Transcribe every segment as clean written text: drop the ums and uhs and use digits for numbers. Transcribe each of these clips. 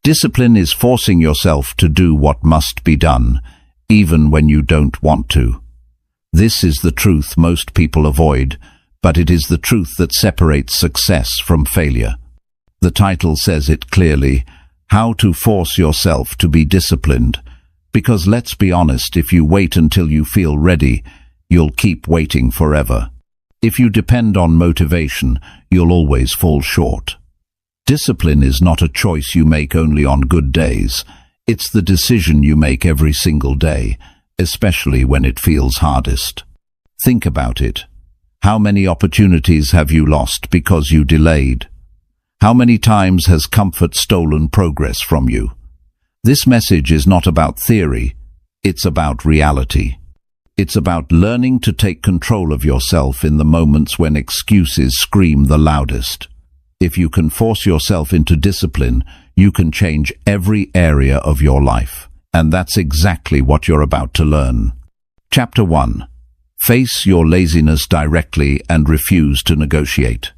Discipline is forcing yourself to do what must be done, even when you don't want to. This is the truth most people avoid, but it is the truth that separates success from failure. The title says it clearly, How to Force Yourself to Be Disciplined. Because let's be honest, if you wait until you feel ready, you'll keep waiting forever. If you depend on motivation, you'll always fall short. Discipline is not a choice you make only on good days. It's the decision you make every single day, especially when it feels hardest. Think about it. How many opportunities have you lost because you delayed? How many times has comfort stolen progress from you? This message is not about theory, it's about reality. It's about learning to take control of yourself in the moments when excuses scream the loudest. If you can force yourself into discipline, you can change every area of your life. And that's exactly what you're about to learn. Chapter 1. Face your laziness directly and refuse to negotiate.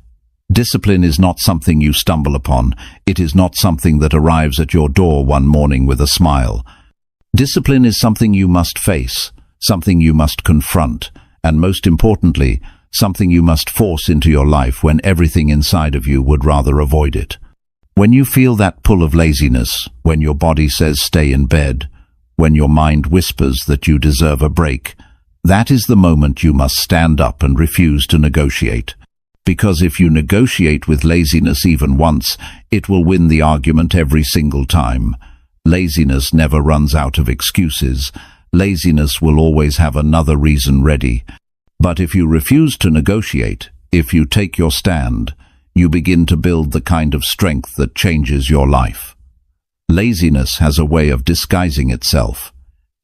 Discipline is not something you stumble upon. It is not something that arrives at your door one morning with a smile. Discipline is something you must face, something you must confront, and most importantly, something you must force into your life when everything inside of you would rather avoid it. When you feel that pull of laziness, when your body says stay in bed, when your mind whispers that you deserve a break, that is the moment you must stand up and refuse to negotiate. Because if you negotiate with laziness even once, it will win the argument every single time. Laziness never runs out of excuses. Laziness will always have another reason ready. But if you refuse to negotiate, if you take your stand, you begin to build the kind of strength that changes your life. Laziness has a way of disguising itself.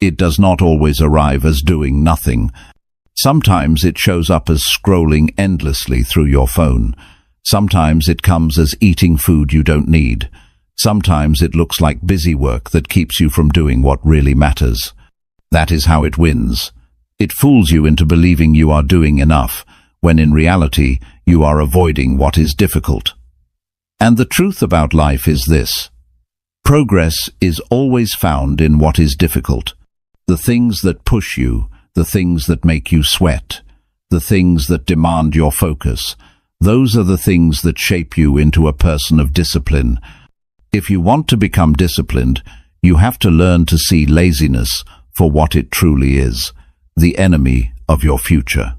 It does not always arrive as doing nothing. Sometimes it shows up as scrolling endlessly through your phone. Sometimes it comes as eating food you don't need. Sometimes it looks like busy work that keeps you from doing what really matters. That is how it wins. It fools you into believing you are doing enough, when in reality you are avoiding what is difficult. And the truth about life is this: progress is always found in what is difficult. The things that push you, the things that make you sweat, the things that demand your focus, those are the things that shape you into a person of discipline. If you want to become disciplined, you have to learn to see laziness for what it truly is, the enemy of your future.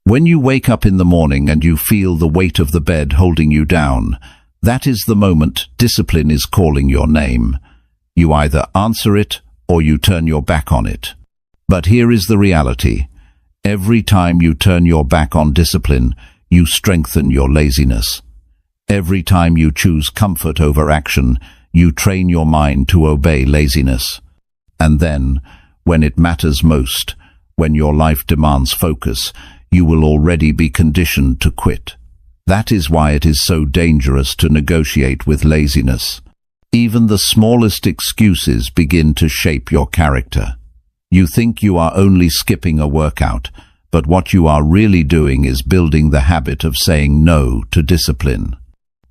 When you wake up in the morning and you feel the weight of the bed holding you down, that is the moment discipline is calling your name. You either answer it or you turn your back on it. But here is the reality. Every time you turn your back on discipline, you strengthen your laziness. Every time you choose comfort over action, you train your mind to obey laziness. And then, when it matters most, when your life demands focus, you will already be conditioned to quit. That is why it is so dangerous to negotiate with laziness. Even the smallest excuses begin to shape your character. You think you are only skipping a workout, but what you are really doing is building the habit of saying no to discipline.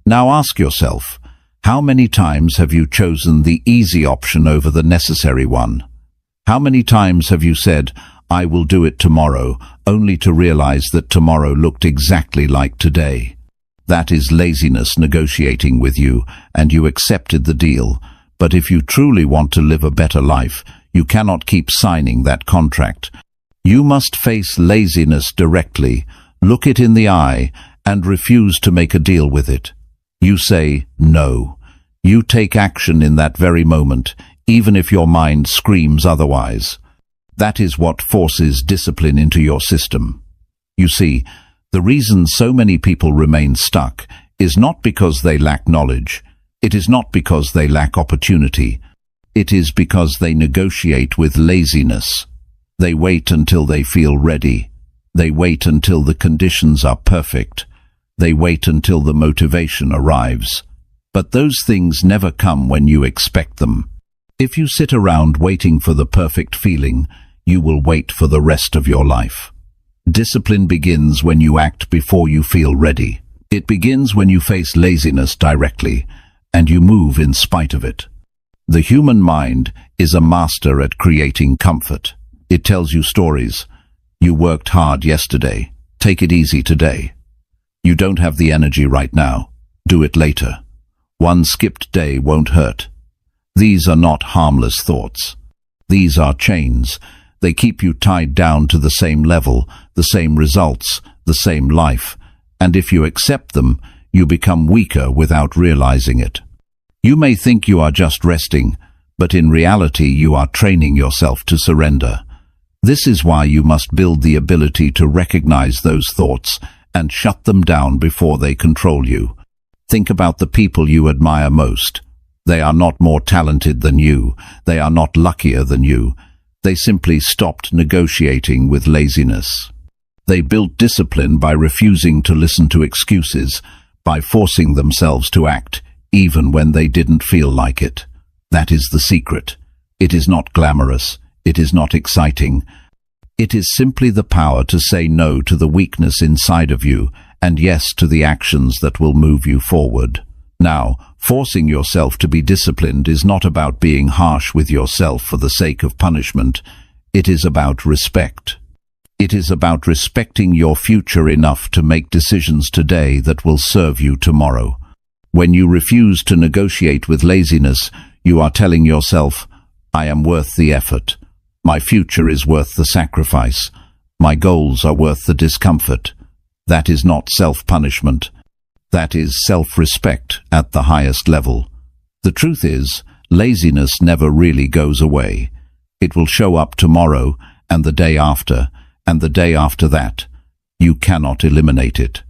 Now ask yourself, how many times have you chosen the easy option over the necessary one? How many times have you said, I will do it tomorrow, only to realize that tomorrow looked exactly like today? That is laziness negotiating with you, and you accepted the deal. But if you truly want to live a better life, you cannot keep signing that contract. You must face laziness directly, look it in the eye, and refuse to make a deal with it. You say no. You take action in that very moment, even if your mind screams otherwise. That is what forces discipline into your system. You see, the reason so many people remain stuck is not because they lack knowledge. It is not because they lack opportunity. It is because they negotiate with laziness. They wait until they feel ready. They wait until the conditions are perfect. They wait until the motivation arrives. But those things never come when you expect them. If you sit around waiting for the perfect feeling, you will wait for the rest of your life. Discipline begins when you act before you feel ready. It begins when you face laziness directly, and you move in spite of it. The human mind is a master at creating comfort. It tells you stories. You worked hard yesterday. Take it easy today. You don't have the energy right now. Do it later. One skipped day won't hurt. These are not harmless thoughts. These are chains. They keep you tied down to the same level, the same results, the same life. And if you accept them, you become weaker without realizing it. You may think you are just resting, but in reality you are training yourself to surrender. This is why you must build the ability to recognize those thoughts and shut them down before they control you. Think about the people you admire most. They are not more talented than you. They are not luckier than you. They simply stopped negotiating with laziness. They built discipline by refusing to listen to excuses, by forcing themselves to act, even when they didn't feel like it. That is the secret. It is not glamorous. It is not exciting. It is simply the power to say no to the weakness inside of you and yes to the actions that will move you forward. Now, forcing yourself to be disciplined is not about being harsh with yourself for the sake of punishment. It is about respect. It is about respecting your future enough to make decisions today that will serve you tomorrow. When you refuse to negotiate with laziness, you are telling yourself, I am worth the effort. My future is worth the sacrifice. My goals are worth the discomfort. That is not self-punishment. That is self-respect at the highest level. The truth is, laziness never really goes away. It will show up tomorrow, and the day after, and the day after that. You cannot eliminate it.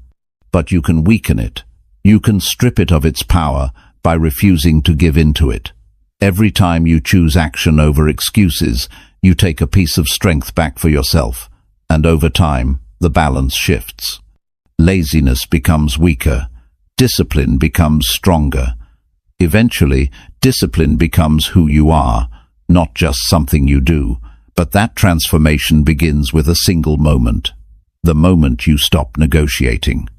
But you can weaken it. You can strip it of its power by refusing to give in to it. Every time you choose action over excuses, you take a piece of strength back for yourself, and over time, the balance shifts. Laziness becomes weaker. Discipline becomes stronger. Eventually, discipline becomes who you are, not just something you do, but that transformation begins with a single moment. The moment you stop negotiating.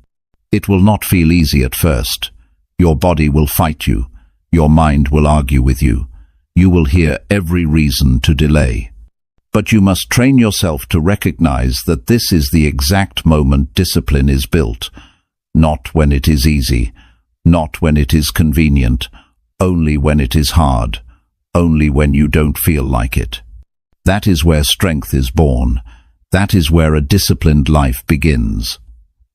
It will not feel easy at first. Your body will fight you. Your mind will argue with you. You will hear every reason to delay. But you must train yourself to recognize that this is the exact moment discipline is built. Not when it is easy, not when it is convenient, only when it is hard, only when you don't feel like it. That is where strength is born. That is where a disciplined life begins.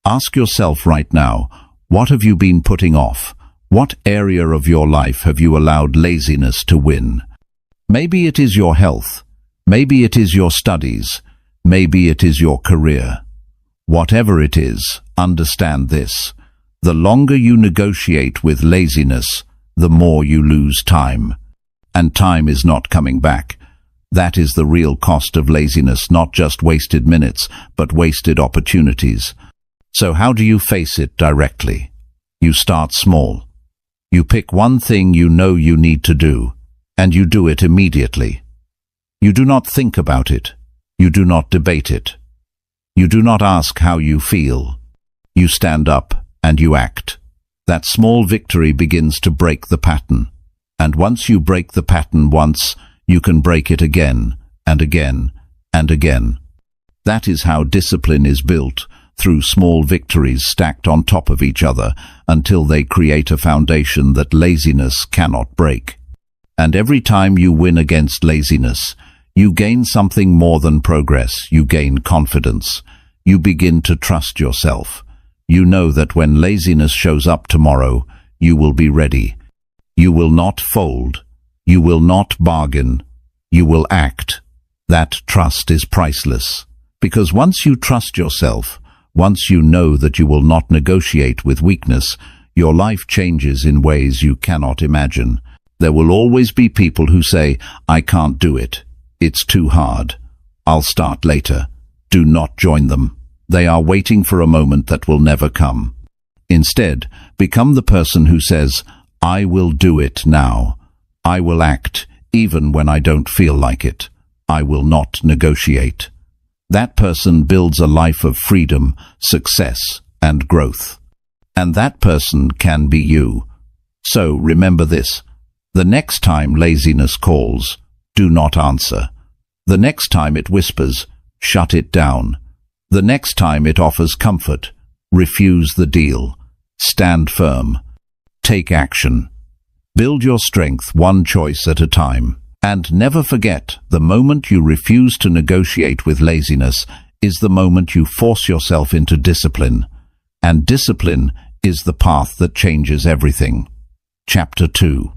Ask yourself right now, what have you been putting off? What area of your life have you allowed laziness to win? Maybe it is your health. Maybe it is your studies. Maybe it is your career. Whatever it is, understand this. The longer you negotiate with laziness, the more you lose time. And time is not coming back. That is the real cost of laziness, not just wasted minutes, but wasted opportunities. So how do you face it directly? You start small. You pick one thing you know you need to do, and you do it immediately. You do not think about it. You do not debate it. You do not ask how you feel. You stand up and you act. That small victory begins to break the pattern. And once you break the pattern once, you can break it again and again and again. That is how discipline is built, through small victories stacked on top of each other until they create a foundation that laziness cannot break. And every time you win against laziness, you gain something more than progress. You gain confidence. You begin to trust yourself. You know that when laziness shows up tomorrow, you will be ready. You will not fold. You will not bargain. You will act. That trust is priceless. Because once you trust yourself, once you know that you will not negotiate with weakness, your life changes in ways you cannot imagine. There will always be people who say, I can't do it. It's too hard. I'll start later. Do not join them. They are waiting for a moment that will never come. Instead, become the person who says, I will do it now. I will act, even when I don't feel like it. I will not negotiate. That person builds a life of freedom, success, and growth. And that person can be you. So remember this. The next time laziness calls, do not answer. The next time it whispers, shut it down. The next time it offers comfort, refuse the deal. Stand firm. Take action. Build your strength one choice at a time. And never forget, the moment you refuse to negotiate with laziness is the moment you force yourself into discipline. And discipline is the path that changes everything. Chapter 2.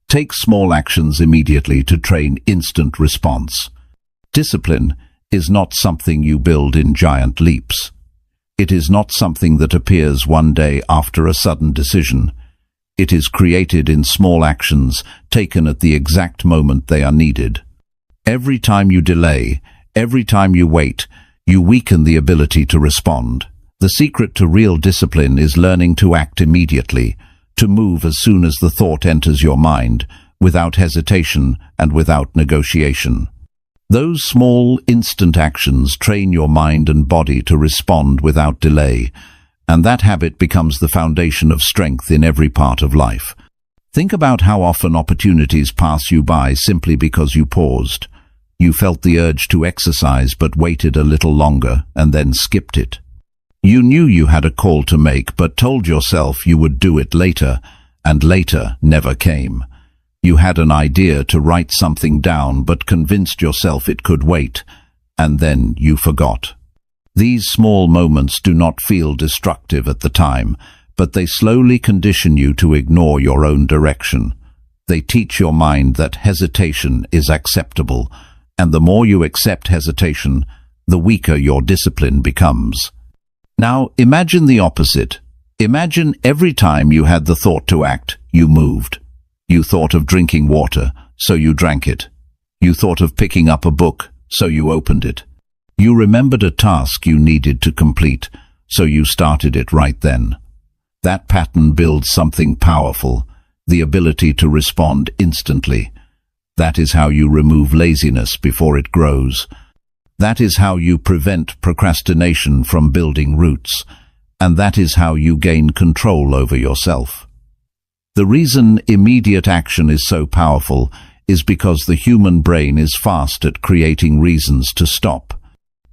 Take small actions immediately to train instant response. Discipline is not something you build in giant leaps. It is not something that appears one day after a sudden decision. It is created in small actions taken at the exact moment they are needed. Every time you delay, every time you wait, you weaken the ability to respond. The secret to real discipline is learning to act immediately, to move as soon as the thought enters your mind, without hesitation and without negotiation. Those small, instant actions train your mind and body to respond without delay, and that habit becomes the foundation of strength in every part of life. Think about how often opportunities pass you by simply because you paused. You felt the urge to exercise but waited a little longer and then skipped it. You knew you had a call to make but told yourself you would do it later, and later never came. You had an idea to write something down but convinced yourself it could wait, and then you forgot. These small moments do not feel destructive at the time, but they slowly condition you to ignore your own direction. They teach your mind that hesitation is acceptable, and the more you accept hesitation, the weaker your discipline becomes. Now imagine the opposite. Imagine every time you had the thought to act, you moved. You thought of drinking water, so you drank it. You thought of picking up a book, so you opened it. You remembered a task you needed to complete, so you started it right then. That pattern builds something powerful, the ability to respond instantly. That is how you remove laziness before it grows. That is how you prevent procrastination from building roots, and that is how you gain control over yourself. The reason immediate action is so powerful is because the human brain is fast at creating reasons to stop.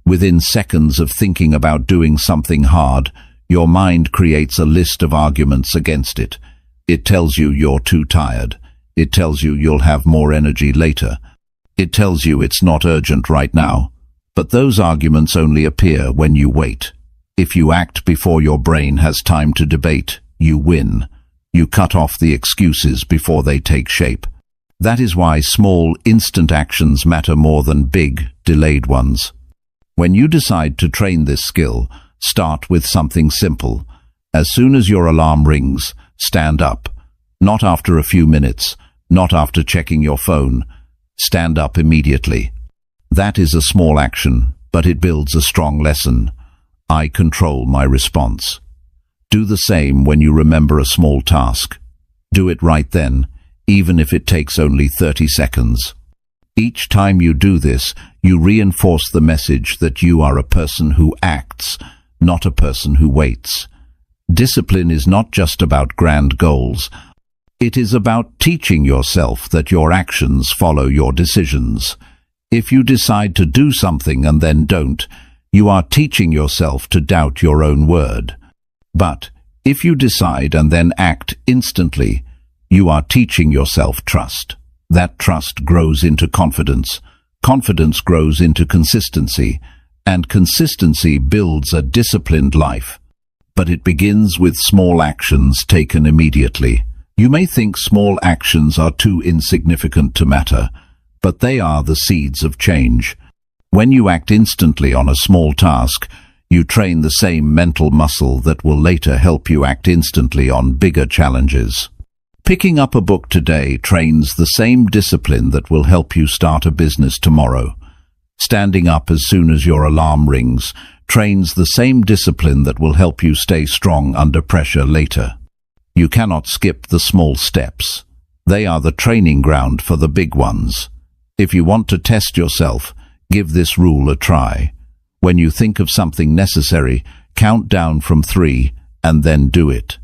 Within seconds of thinking about doing something hard, your mind creates a list of arguments against it. It tells you you're too tired. It tells you you'll have more energy later. It tells you it's not urgent right now. But those arguments only appear when you wait. If you act before your brain has time to debate, you win. You cut off the excuses before they take shape. That is why small, instant actions matter more than big, delayed ones. When you decide to train this skill, start with something simple. As soon as your alarm rings, stand up. Not after a few minutes, not after checking your phone. Stand up immediately. That is a small action, but it builds a strong lesson. I control my response. Do the same when you remember a small task. Do it right then, even if it takes only 30 seconds. Each time you do this, you reinforce the message that you are a person who acts, not a person who waits. Discipline is not just about grand goals. It is about teaching yourself that your actions follow your decisions. If you decide to do something and then don't, you are teaching yourself to doubt your own word. But if you decide and then act instantly, you are teaching yourself trust. That trust grows into confidence. Confidence grows into consistency, and consistency builds a disciplined life. But it begins with small actions taken immediately. You may think small actions are too insignificant to matter, but they are the seeds of change. When you act instantly on a small task, you train the same mental muscle that will later help you act instantly on bigger challenges. Picking up a book today trains the same discipline that will help you start a business tomorrow. Standing up as soon as your alarm rings trains the same discipline that will help you stay strong under pressure later. You cannot skip the small steps. They are the training ground for the big ones. If you want to test yourself, give this rule a try. When you think of something necessary, count down from 3 and then do it.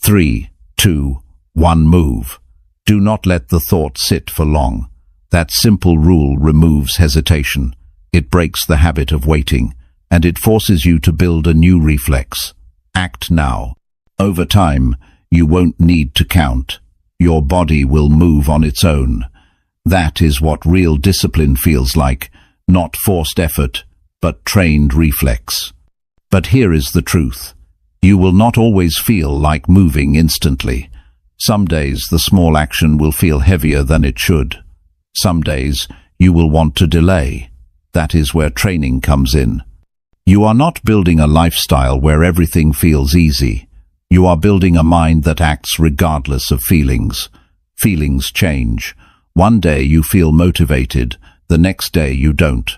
3, 2, 1, move. Do not let the thought sit for long. That simple rule removes hesitation. It breaks the habit of waiting, and it forces you to build a new reflex. Act now. Over time, you won't need to count. Your body will move on its own. That is what real discipline feels like, not forced effort, but trained reflex. But here is the truth. You will not always feel like moving instantly. Some days the small action will feel heavier than it should. Some days you will want to delay. That is where training comes in. You are not building a lifestyle where everything feels easy. You are building a mind that acts regardless of feelings. Feelings change. One day you feel motivated, the next day you don't.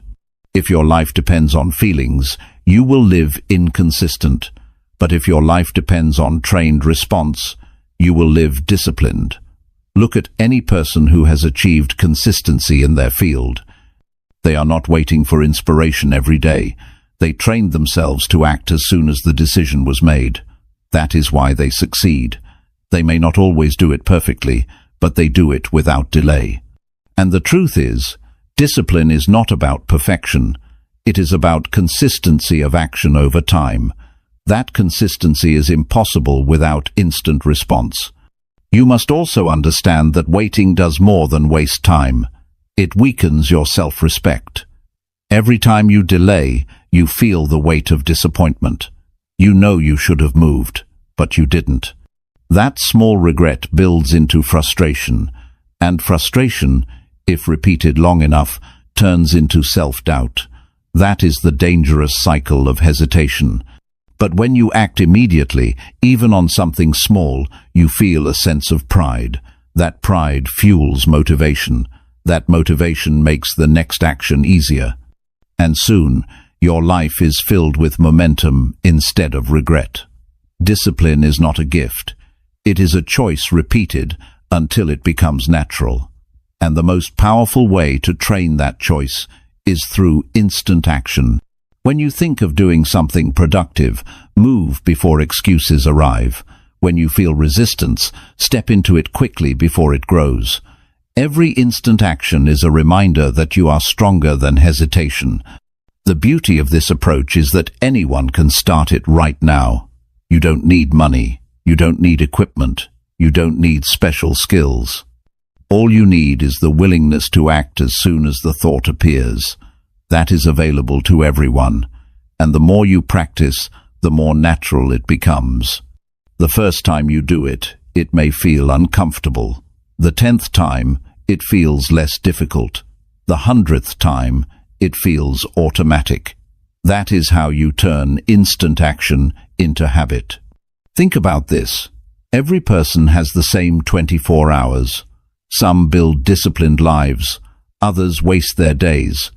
If your life depends on feelings, you will live inconsistent. But if your life depends on trained response, you will live disciplined. Look at any person who has achieved consistency in their field. They are not waiting for inspiration every day. They trained themselves to act as soon as the decision was made. That is why they succeed. They may not always do it perfectly, but they do it without delay. And the truth is, discipline is not about perfection. It is about consistency of action over time. That consistency is impossible without instant response. You must also understand that waiting does more than waste time. It weakens your self-respect. Every time you delay, you feel the weight of disappointment. You know you should have moved, but you didn't. That small regret builds into frustration, and frustration, if repeated long enough, turns into self-doubt. That is the dangerous cycle of hesitation. But when you act immediately, even on something small, you feel a sense of pride. That pride fuels motivation. That motivation makes the next action easier. And soon, your life is filled with momentum instead of regret. Discipline is not a gift. It is a choice repeated until it becomes natural. And the most powerful way to train that choice is through instant action. When you think of doing something productive, move before excuses arrive. When you feel resistance, step into it quickly before it grows. Every instant action is a reminder that you are stronger than hesitation. The beauty of this approach is that anyone can start it right now. You don't need money. You don't need equipment. You don't need special skills. All you need is the willingness to act as soon as the thought appears. That is available to everyone, and the more you practice, the more natural it becomes. The first time you do it, it may feel uncomfortable. The 10th time, it feels less difficult. The 100th time, it feels automatic. That is how you turn instant action into habit. Think about this. Every person has the same 24 hours. Some build disciplined lives, others waste their days.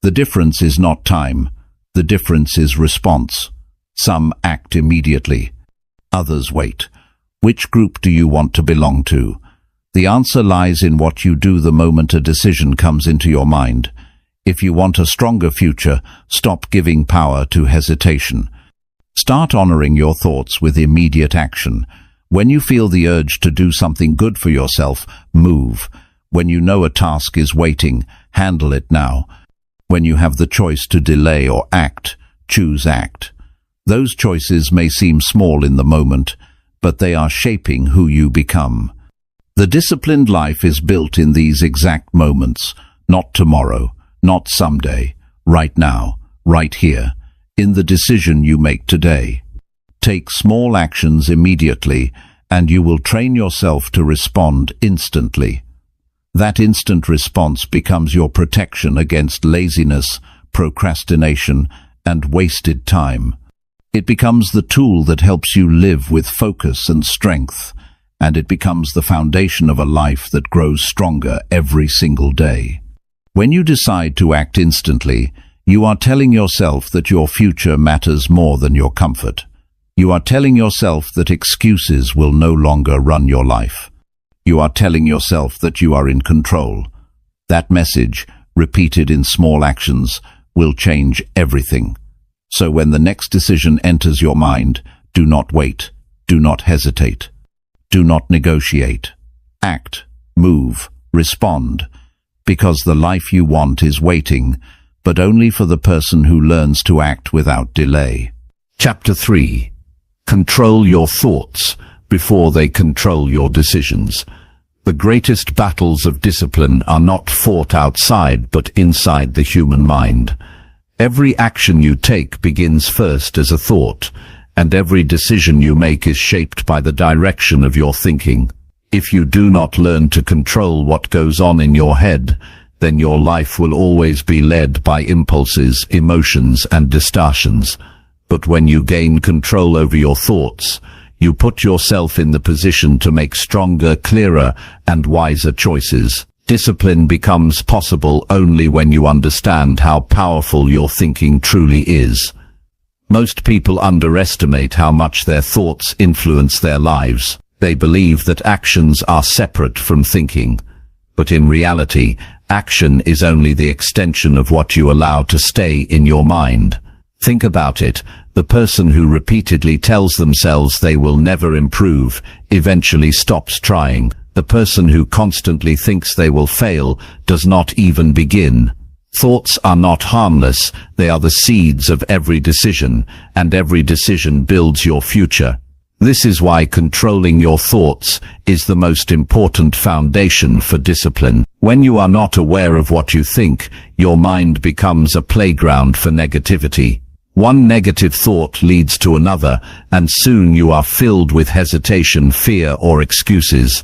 The difference is not time. The difference is response. Some act immediately. Others wait. Which group do you want to belong to? The answer lies in what you do the moment a decision comes into your mind. If you want a stronger future, stop giving power to hesitation. Start honoring your thoughts with immediate action. When you feel the urge to do something good for yourself, move. When you know a task is waiting, handle it now. When you have the choice to delay or act, choose act. Those choices may seem small in the moment, but they are shaping who you become. The disciplined life is built in these exact moments, not tomorrow, not someday, right now, right here, in the decision you make today. Take small actions immediately, and you will train yourself to respond instantly. That instant response becomes your protection against laziness, procrastination, and wasted time. It becomes the tool that helps you live with focus and strength, and it becomes the foundation of a life that grows stronger every single day. When you decide to act instantly, you are telling yourself that your future matters more than your comfort. You are telling yourself that excuses will no longer run your life. You are telling yourself that you are in control. That message, repeated in small actions, will change everything. So when the next decision enters your mind, do not wait, do not hesitate, do not negotiate. Act, move, respond, because the life you want is waiting, but only for the person who learns to act without delay. Chapter 3. Control your thoughts before they control your decisions. The greatest battles of discipline are not fought outside but inside the human mind. Every action you take begins first as a thought, and every decision you make is shaped by the direction of your thinking. If you do not learn to control what goes on in your head, then your life will always be led by impulses, emotions, and distortions. But when you gain control over your thoughts, you put yourself in the position to make stronger, clearer, and wiser choices. Discipline becomes possible only when you understand how powerful your thinking truly is. Most people underestimate how much their thoughts influence their lives. They believe that actions are separate from thinking. But in reality, action is only the extension of what you allow to stay in your mind. Think about it. The person who repeatedly tells themselves they will never improve eventually stops trying. The person who constantly thinks they will fail does not even begin. Thoughts are not harmless. They are the seeds of every decision, and every decision builds your future. This is why controlling your thoughts is the most important foundation for discipline. When you are not aware of what you think, your mind becomes a playground for negativity. One negative thought leads to another, and soon you are filled with hesitation, fear, or excuses.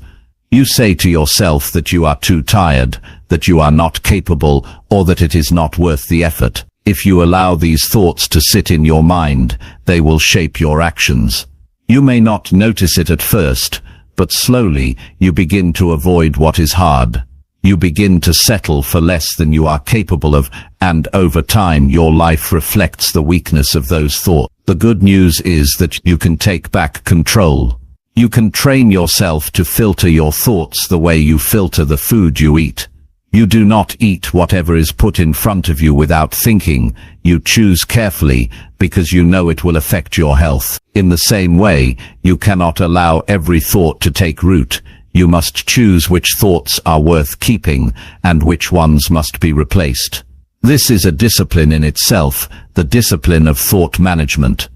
You say to yourself that you are too tired, that you are not capable, or that it is not worth the effort. If you allow these thoughts to sit in your mind, they will shape your actions. You may not notice it at first, but slowly you begin to avoid what is hard. You begin to settle for less than you are capable of, and over time your life reflects the weakness of those thoughts. The good news is that you can take back control. You can train yourself to filter your thoughts the way you filter the food you eat. You do not eat whatever is put in front of you without thinking. You choose carefully because you know it will affect your health. In the same way, you cannot allow every thought to take root. You must choose which thoughts are worth keeping and which ones must be replaced. This is a discipline in itself, the discipline of thought management.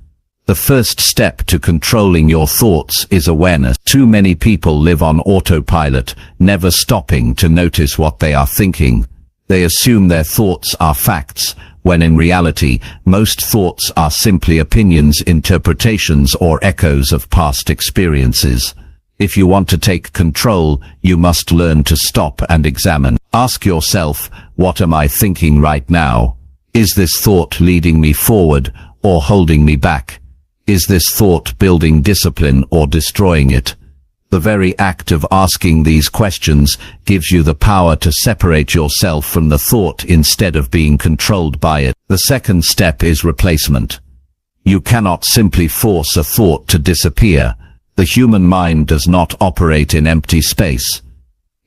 The first step to controlling your thoughts is awareness. Too many people live on autopilot, never stopping to notice what they are thinking. They assume their thoughts are facts, when in reality, most thoughts are simply opinions, interpretations, or echoes of past experiences. If you want to take control, you must learn to stop and examine. Ask yourself, what am I thinking right now? Is this thought leading me forward or holding me back? Is this thought building discipline or destroying it? The very act of asking these questions gives you the power to separate yourself from the thought instead of being controlled by it. The second step is replacement. You cannot simply force a thought to disappear. The human mind does not operate in empty space.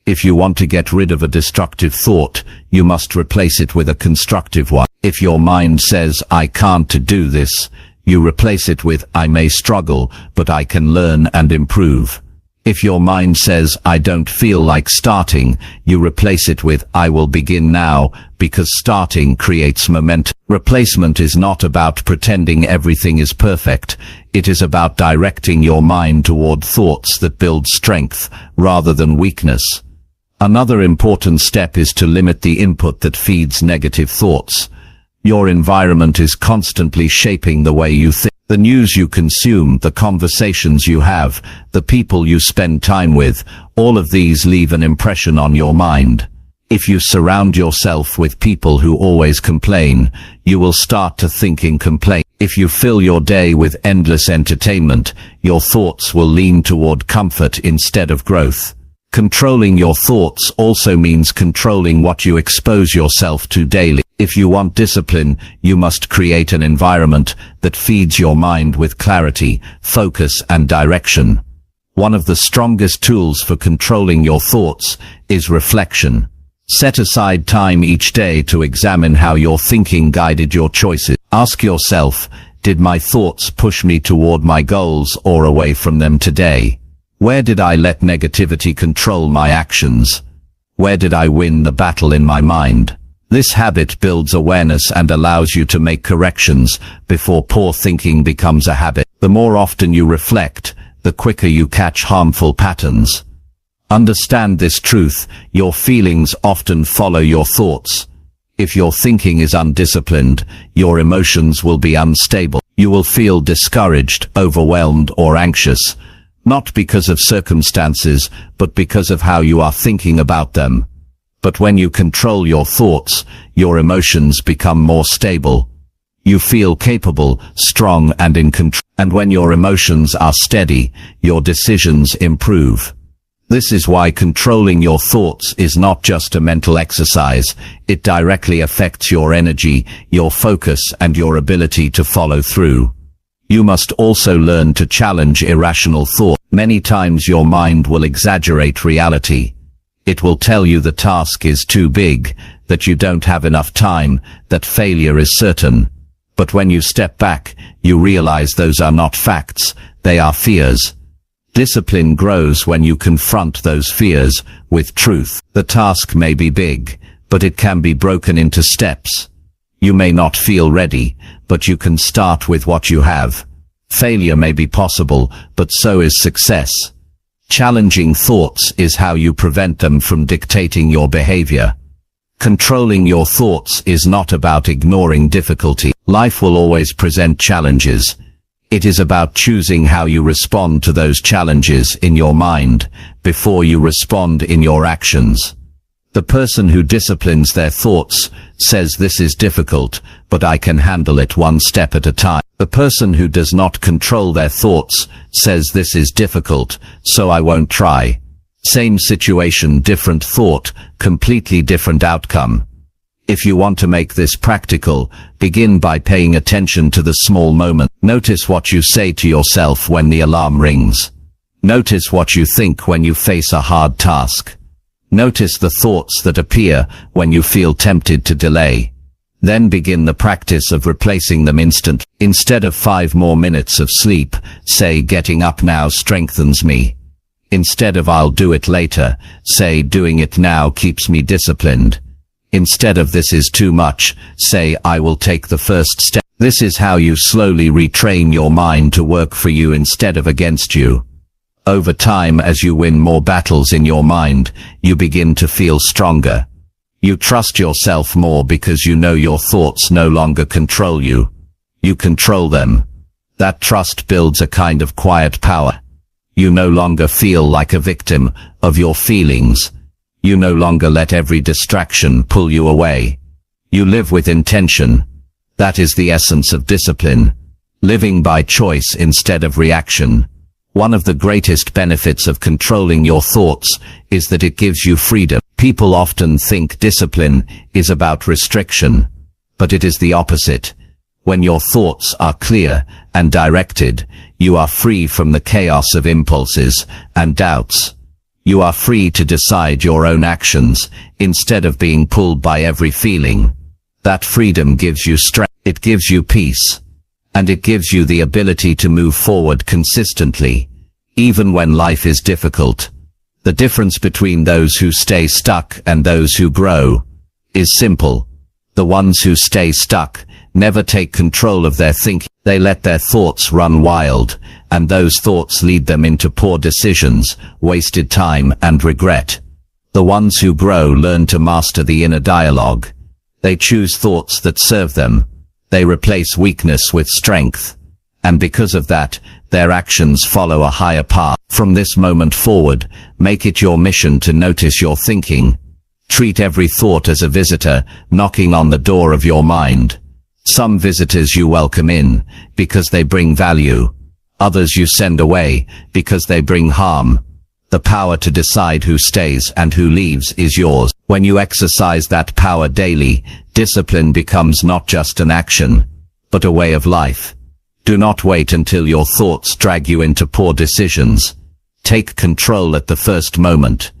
If you want to get rid of a destructive thought, you must replace it with a constructive one. If your mind says, I can't do this, you replace it with, I may struggle, but I can learn and improve. If your mind says, I don't feel like starting, you replace it with, I will begin now, because starting creates momentum. Replacement is not about pretending everything is perfect. It is about directing your mind toward thoughts that build strength, rather than weakness. Another important step is to limit the input that feeds negative thoughts. Your environment is constantly shaping the way you think. The news you consume, the conversations you have, the people you spend time with, all of these leave an impression on your mind. If you surround yourself with people who always complain, you will start to think in complaint. If you fill your day with endless entertainment, your thoughts will lean toward comfort instead of growth. Controlling your thoughts also means controlling what you expose yourself to daily. If you want discipline, you must create an environment that feeds your mind with clarity, focus, and direction. One of the strongest tools for controlling your thoughts is reflection. Set aside time each day to examine how your thinking guided your choices. Ask yourself, did my thoughts push me toward my goals or away from them today? Where did I let negativity control my actions? Where did I win the battle in my mind? This habit builds awareness and allows you to make corrections before poor thinking becomes a habit. The more often you reflect, the quicker you catch harmful patterns. Understand this truth: your feelings often follow your thoughts. If your thinking is undisciplined, your emotions will be unstable. You will feel discouraged, overwhelmed, or anxious, not because of circumstances, but because of how you are thinking about them. But when you control your thoughts, your emotions become more stable. You feel capable, strong, and in control. And when your emotions are steady, your decisions improve. This is why controlling your thoughts is not just a mental exercise. It directly affects your energy, your focus, and your ability to follow through. You must also learn to challenge irrational thought. Many times your mind will exaggerate reality. It will tell you the task is too big, that you don't have enough time, that failure is certain. But when you step back, you realize those are not facts, they are fears. Discipline grows when you confront those fears with truth. The task may be big, but it can be broken into steps. You may not feel ready, but you can start with what you have. Failure may be possible, but so is success. Challenging thoughts is how you prevent them from dictating your behavior. Controlling your thoughts is not about ignoring difficulty. Life will always present challenges. It is about choosing how you respond to those challenges in your mind before you respond in your actions. The person who disciplines their thoughts says, "This is difficult, but I can handle it one step at a time." The person who does not control their thoughts says, "This is difficult, so I won't try." Same situation, different thought, completely different outcome. If you want to make this practical, begin by paying attention to the small moment. Notice what you say to yourself when the alarm rings. Notice what you think when you face a hard task. Notice the thoughts that appear when you feel tempted to delay. Then begin the practice of replacing them instantly. Instead of 5 more minutes of sleep, say, "Getting up now strengthens me." Instead of "I'll do it later," say, "Doing it now keeps me disciplined." Instead of "This is too much," say, "I will take the first step." This is how you slowly retrain your mind to work for you instead of against you. Over time, as you win more battles in your mind, you begin to feel stronger. You trust yourself more because you know your thoughts no longer control you. You control them. That trust builds a kind of quiet power. You no longer feel like a victim of your feelings. You no longer let every distraction pull you away. You live with intention. That is the essence of discipline. Living by choice instead of reaction. One of the greatest benefits of controlling your thoughts is that it gives you freedom. People often think discipline is about restriction, but it is the opposite. When your thoughts are clear and directed, you are free from the chaos of impulses and doubts. You are free to decide your own actions instead of being pulled by every feeling. That freedom gives you strength, it gives you peace, and it gives you the ability to move forward consistently, even when life is difficult. The difference between those who stay stuck and those who grow is simple. The ones who stay stuck never take control of their thinking. They let their thoughts run wild, and those thoughts lead them into poor decisions, wasted time, and regret. The ones who grow learn to master the inner dialogue. They choose thoughts that serve them. They replace weakness with strength. And because of that, their actions follow a higher path. From this moment forward, make it your mission to notice your thinking. Treat every thought as a visitor knocking on the door of your mind. Some visitors you welcome in because they bring value. Others you send away because they bring harm. The power to decide who stays and who leaves is yours. When you exercise that power daily, discipline becomes not just an action, but a way of life. Do not wait until your thoughts drag you into poor decisions. Take control at the first moment.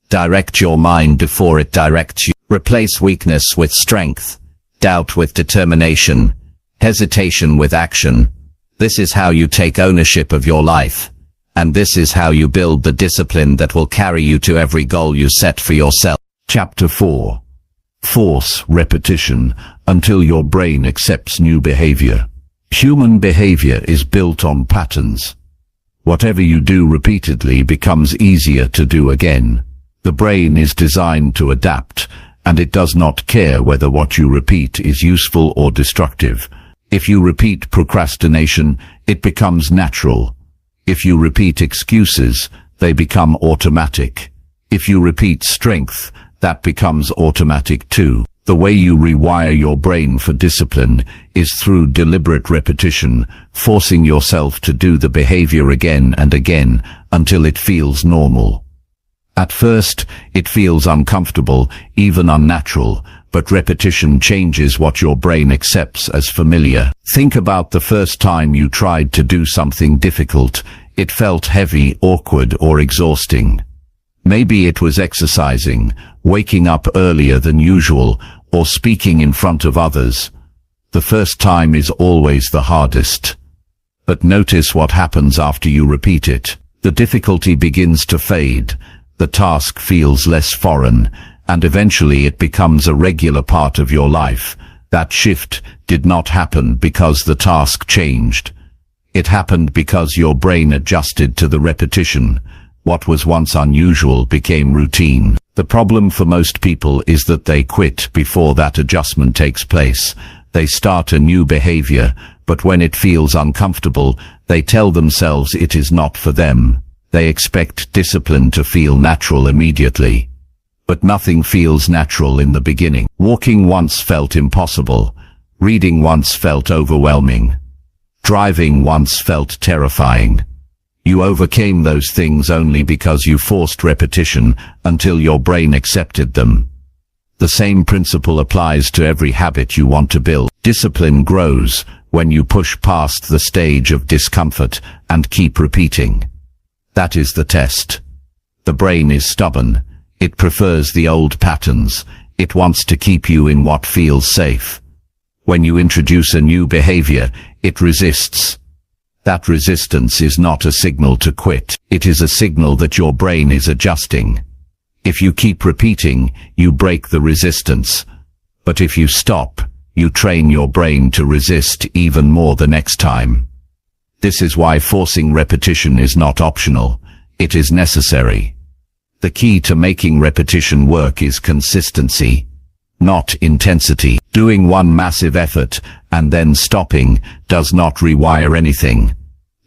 Direct your mind before it directs you. Replace weakness with strength, doubt with determination, hesitation with action. This is how you take ownership of your life. And this is how you build the discipline that will carry you to every goal you set for yourself. Chapter 4. Force repetition until your brain accepts new behavior. Human behavior is built on patterns. Whatever you do repeatedly becomes easier to do again. The brain is designed to adapt, and it does not care whether what you repeat is useful or destructive. If you repeat procrastination, it becomes natural. If you repeat excuses, they become automatic. If you repeat strength, that becomes automatic too. The way you rewire your brain for discipline is through deliberate repetition, forcing yourself to do the behavior again and again until it feels normal. At first, it feels uncomfortable, even unnatural, but repetition changes what your brain accepts as familiar. Think about the first time you tried to do something difficult. It felt heavy, awkward, or exhausting. Maybe it was exercising, waking up earlier than usual, or speaking in front of others. The first time is always the hardest. But notice what happens after you repeat it. The difficulty begins to fade, the task feels less foreign, and eventually it becomes a regular part of your life. That shift did not happen because the task changed. It happened because your brain adjusted to the repetition. What was once unusual became routine. The problem for most people is that they quit before that adjustment takes place. They start a new behavior, but when it feels uncomfortable, they tell themselves it is not for them. They expect discipline to feel natural immediately. But nothing feels natural in the beginning. Walking once felt impossible. Reading once felt overwhelming. Driving once felt terrifying. You overcame those things only because you forced repetition until your brain accepted them. The same principle applies to every habit you want to build. Discipline grows when you push past the stage of discomfort and keep repeating. That is the test. The brain is stubborn. It prefers the old patterns. It wants to keep you in what feels safe. When you introduce a new behavior, it resists. That resistance is not a signal to quit. It is a signal that your brain is adjusting. If you keep repeating, you break the resistance. But if you stop, you train your brain to resist even more the next time. This is why forcing repetition is not optional. It is necessary. The key to making repetition work is consistency, not intensity. Doing one massive effort and then stopping does not rewire anything.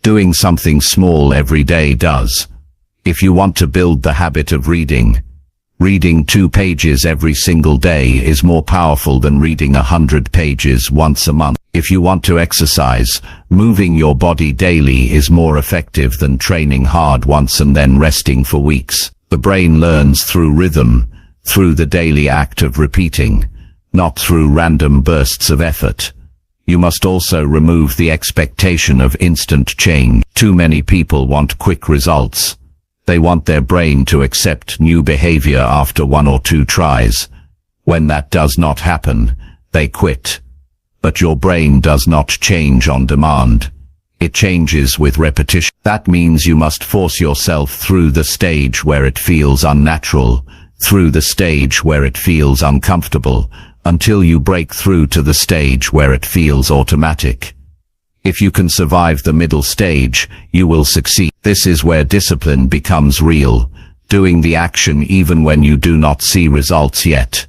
Doing something small every day does. If you want to build the habit of reading 2 pages every single day is more powerful than reading 100 pages once a month. If you want to exercise, moving your body daily is more effective than training hard once and then resting for weeks. The brain learns through rhythm, through the daily act of repeating, not through random bursts of effort. You must also remove the expectation of instant change. Too many people want quick results. They want their brain to accept new behavior after 1 or 2 tries. When that does not happen, they quit. But your brain does not change on demand. It changes with repetition. That means you must force yourself through the stage where it feels unnatural, through the stage where it feels uncomfortable, until you break through to the stage where it feels automatic. If you can survive the middle stage, you will succeed. This is where discipline becomes real, doing the action even when you do not see results yet.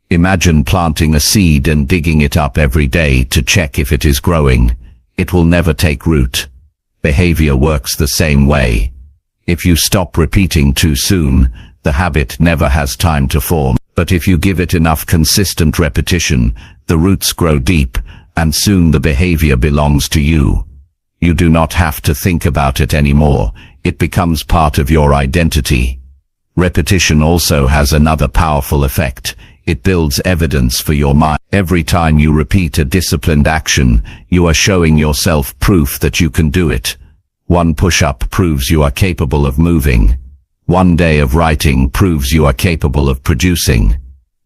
Imagine planting a seed and digging it up every day to check if it is growing. It will never take root. Behavior works the same way. If you stop repeating too soon, the habit never has time to form. But if you give it enough consistent repetition, the roots grow deep, and soon the behavior belongs to you. You do not have to think about it anymore. It becomes part of your identity. Repetition also has another powerful effect. It builds evidence for your mind. Every time you repeat a disciplined action, you are showing yourself proof that you can do it. 1 push-up proves you are capable of moving. 1 day of writing proves you are capable of producing.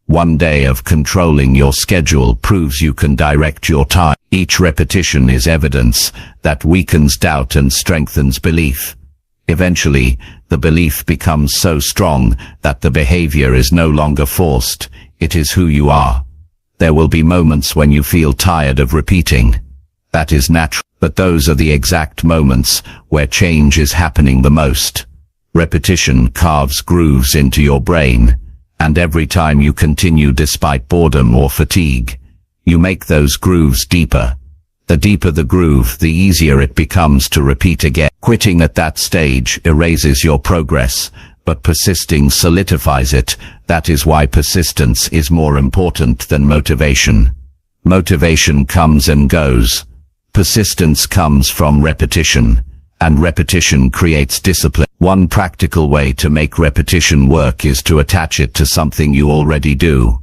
1 day of controlling your schedule proves you can direct your time. Each repetition is evidence that weakens doubt and strengthens belief. Eventually, the belief becomes so strong that the behavior is no longer forced, it is who you are. There will be moments when you feel tired of repeating. That is natural, but those are the exact moments where change is happening the most. Repetition carves grooves into your brain, and every time you continue despite boredom or fatigue, you make those grooves deeper. The deeper the groove, the easier it becomes to repeat again. Quitting at that stage erases your progress, but persisting solidifies it. That is why persistence is more important than motivation. Motivation comes and goes. Persistence comes from repetition, and repetition creates discipline. One practical way to make repetition work is to attach it to something you already do.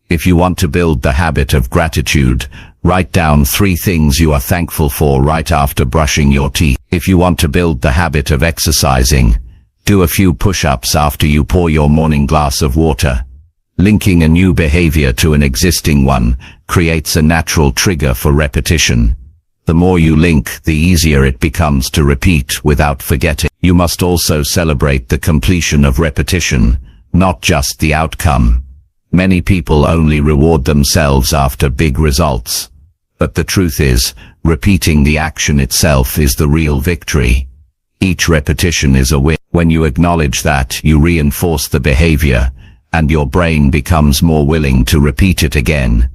If you want to build the habit of gratitude, write down 3 things you are thankful for right after brushing your teeth. If you want to build the habit of exercising, do a few push-ups after you pour your morning glass of water. Linking a new behavior to an existing one creates a natural trigger for repetition. The more you link, the easier it becomes to repeat without forgetting. You must also celebrate the completion of repetition, not just the outcome. Many people only reward themselves after big results. But the truth is, repeating the action itself is the real victory. Each repetition is a win. When you acknowledge that, you reinforce the behavior, and your brain becomes more willing to repeat it again.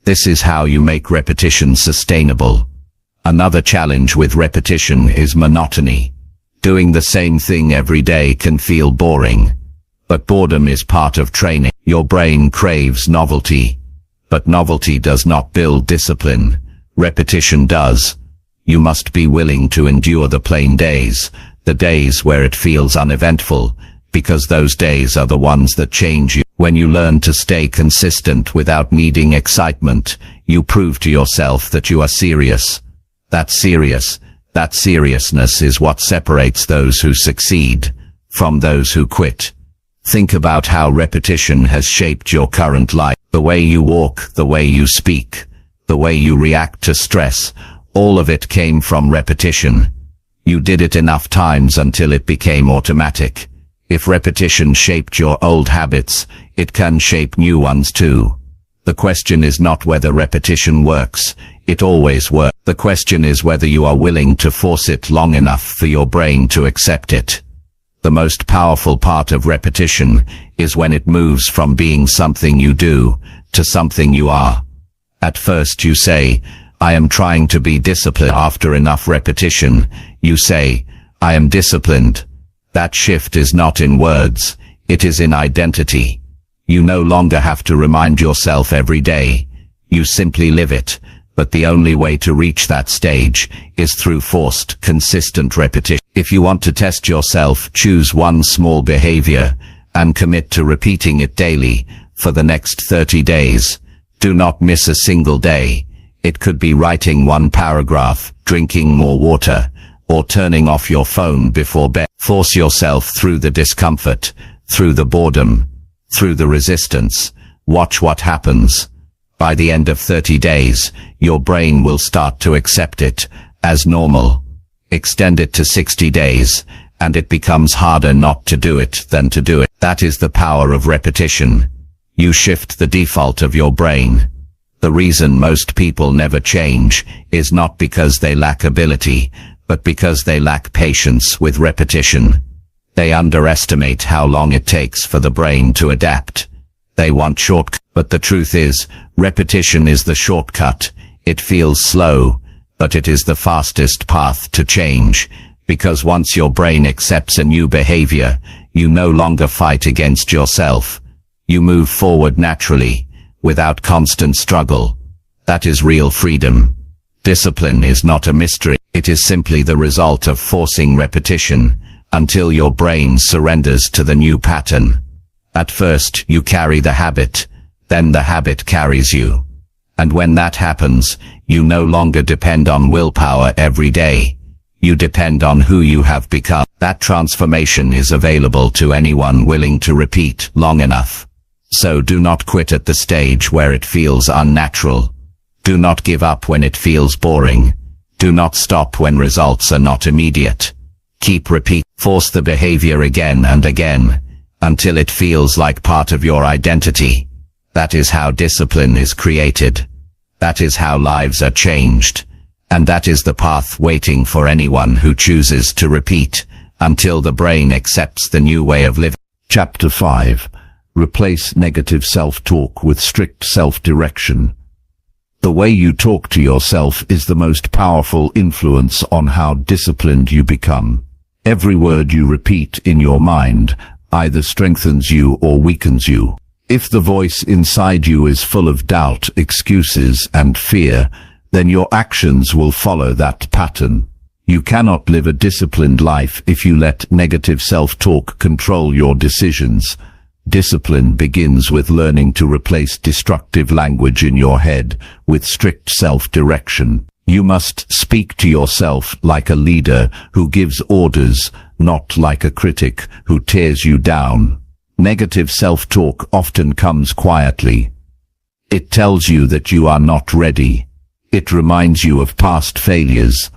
This is how you make repetition sustainable. Another challenge with repetition is monotony. Doing the same thing every day can feel boring. But boredom is part of training. Your brain craves novelty. But novelty does not build discipline. Repetition does. You must be willing to endure the plain days, the days where it feels uneventful, because those days are the ones that change you. When you learn to stay consistent without needing excitement, you prove to yourself that you are serious. That seriousness is what separates those who succeed from those who quit. Think about how repetition has shaped your current life. The way you walk, the way you speak, the way you react to stress, all of it came from repetition. You did it enough times until it became automatic. If repetition shaped your old habits, it can shape new ones too. The question is not whether repetition works. It always works. The question is whether you are willing to force it long enough for your brain to accept it. The most powerful part of repetition is when it moves from being something you do to something you are. At first you say, I am trying to be disciplined. After enough repetition, you say, I am disciplined. That shift is not in words, it is in identity. You no longer have to remind yourself every day. You simply live it. But the only way to reach that stage is through forced, consistent repetition. If you want to test yourself, choose one small behavior and commit to repeating it daily for the next 30 days. Do not miss a single day. It could be writing 1 paragraph, drinking more water, or turning off your phone before bed. Force yourself through the discomfort, through the boredom, through the resistance. Watch what happens. By the end of 30 days, your brain will start to accept it as normal. Extend it to 60 days, and it becomes harder not to do it than to do it. That is the power of repetition. You shift the default of your brain. The reason most people never change is not because they lack ability, but because they lack patience with repetition. They underestimate how long it takes for the brain to adapt. They want shortcuts. But the truth is, repetition is the shortcut. It feels slow, but it is the fastest path to change, because once your brain accepts a new behavior, you no longer fight against yourself. You move forward naturally, without constant struggle. That is real freedom. Discipline is not a mystery. It is simply the result of forcing repetition until your brain surrenders to the new pattern. At first, you carry the habit, then the habit carries you. And when that happens, you no longer depend on willpower every day. You depend on who you have become. That transformation is available to anyone willing to repeat long enough. So do not quit at the stage where it feels unnatural. Do not give up when it feels boring. Do not stop when results are not immediate. Keep repeat. Force the behavior again and again, until it feels like part of your identity. That is how discipline is created. That is how lives are changed. And that is the path waiting for anyone who chooses to repeat until the brain accepts the new way of living. Chapter 5. Replace negative self-talk with strict self-direction. The way you talk to yourself is the most powerful influence on how disciplined you become. Every word you repeat in your mind either strengthens you or weakens you. If the voice inside you is full of doubt, excuses, and fear, then your actions will follow that pattern. You cannot live a disciplined life if you let negative self-talk control your decisions. Discipline begins with learning to replace destructive language in your head with strict self-direction. You must speak to yourself like a leader who gives orders, not like a critic who tears you down. Negative self-talk often comes quietly. It tells you that you are not ready. It reminds you of past failures.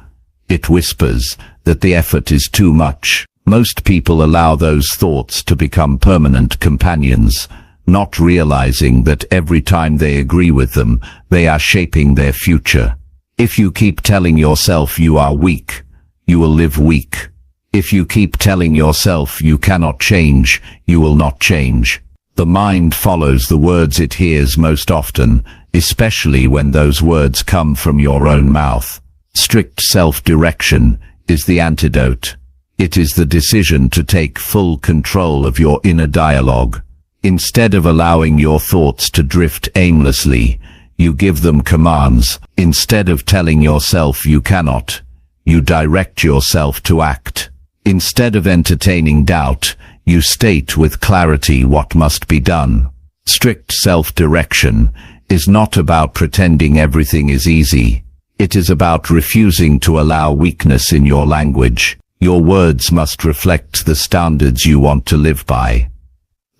It whispers that the effort is too much. Most people allow those thoughts to become permanent companions, not realizing that every time they agree with them, they are shaping their future. If you keep telling yourself you are weak, you will live weak. If you keep telling yourself you cannot change, you will not change. The mind follows the words it hears most often, especially when those words come from your own mouth. Strict self-direction is the antidote. It is the decision to take full control of your inner dialogue. Instead of allowing your thoughts to drift aimlessly, you give them commands. Instead of telling yourself you cannot, you direct yourself to act. Instead of entertaining doubt, you state with clarity what must be done. Strict self-direction is not about pretending everything is easy. It is about refusing to allow weakness in your language. Your words must reflect the standards you want to live by.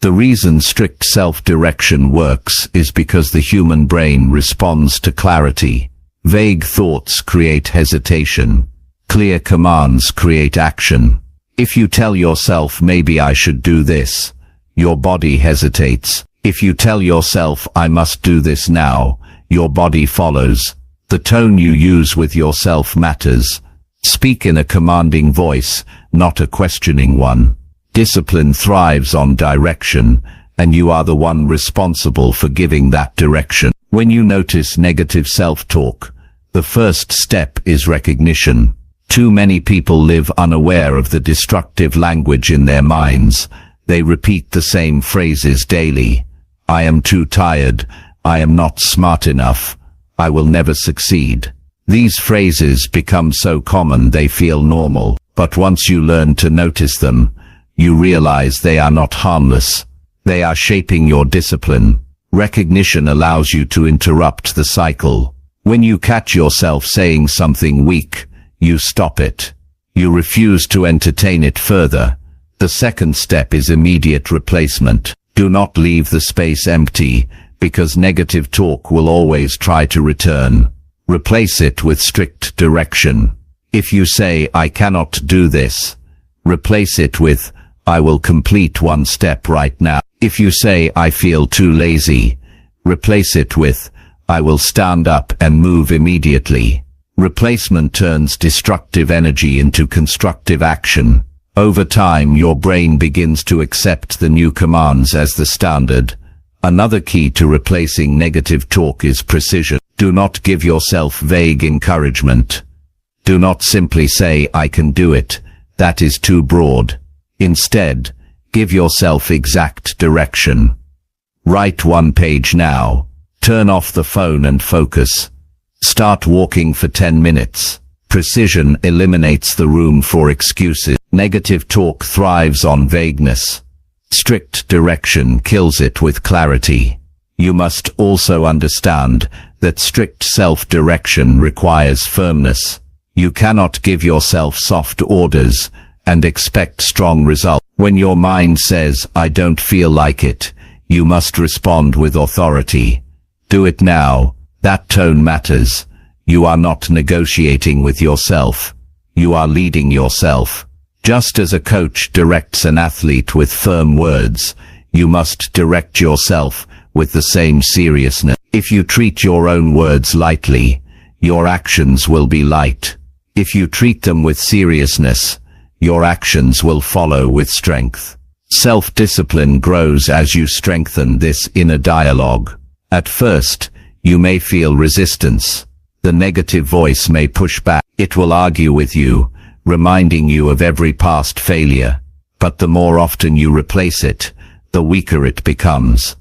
The reason strict self-direction works is because the human brain responds to clarity. Vague thoughts create hesitation. Clear commands create action. If you tell yourself, maybe I should do this, your body hesitates. If you tell yourself, I must do this now, your body follows. The tone you use with yourself matters. Speak in a commanding voice, not a questioning one. Discipline thrives on direction, and you are the one responsible for giving that direction. When you notice negative self-talk, the first step is recognition. Too many people live unaware of the destructive language in their minds. They repeat the same phrases daily. I am too tired. I am not smart enough. I will never succeed. These phrases become so common they feel normal, but once you learn to notice them, you realize they are not harmless. They are shaping your discipline. Recognition allows you to interrupt the cycle. When you catch yourself saying something weak, you stop it. You refuse to entertain it further. The second step is immediate replacement. Do not leave the space empty, because negative talk will always try to return. Replace it with strict direction. If you say, I cannot do this, replace it with, I will complete one step right now. If you say, I feel too lazy, replace it with, I will stand up and move immediately. Replacement turns destructive energy into constructive action. Over time, your brain begins to accept the new commands as the standard. Another key to replacing negative talk is precision. Do not give yourself vague encouragement. Do not simply say, I can do it. That is too broad. Instead, give yourself exact direction. Write one page now. Turn off the phone and focus. Start walking for 10 minutes. Precision eliminates the room for excuses. Negative talk thrives on vagueness. Strict direction kills it with clarity. You must also understand that strict self-direction requires firmness. You cannot give yourself soft orders and expect strong results. When your mind says, I don't feel like it, you must respond with authority. Do it now. That tone matters. You are not negotiating with yourself. You are leading yourself. Just as a coach directs an athlete with firm words, you must direct yourself with the same seriousness. If you treat your own words lightly, your actions will be light. If you treat them with seriousness, your actions will follow with strength. Self-discipline grows as you strengthen this inner dialogue. At first, you may feel resistance. The negative voice may push back. It will argue with you, reminding you of every past failure. But the more often you replace it, the weaker it becomes.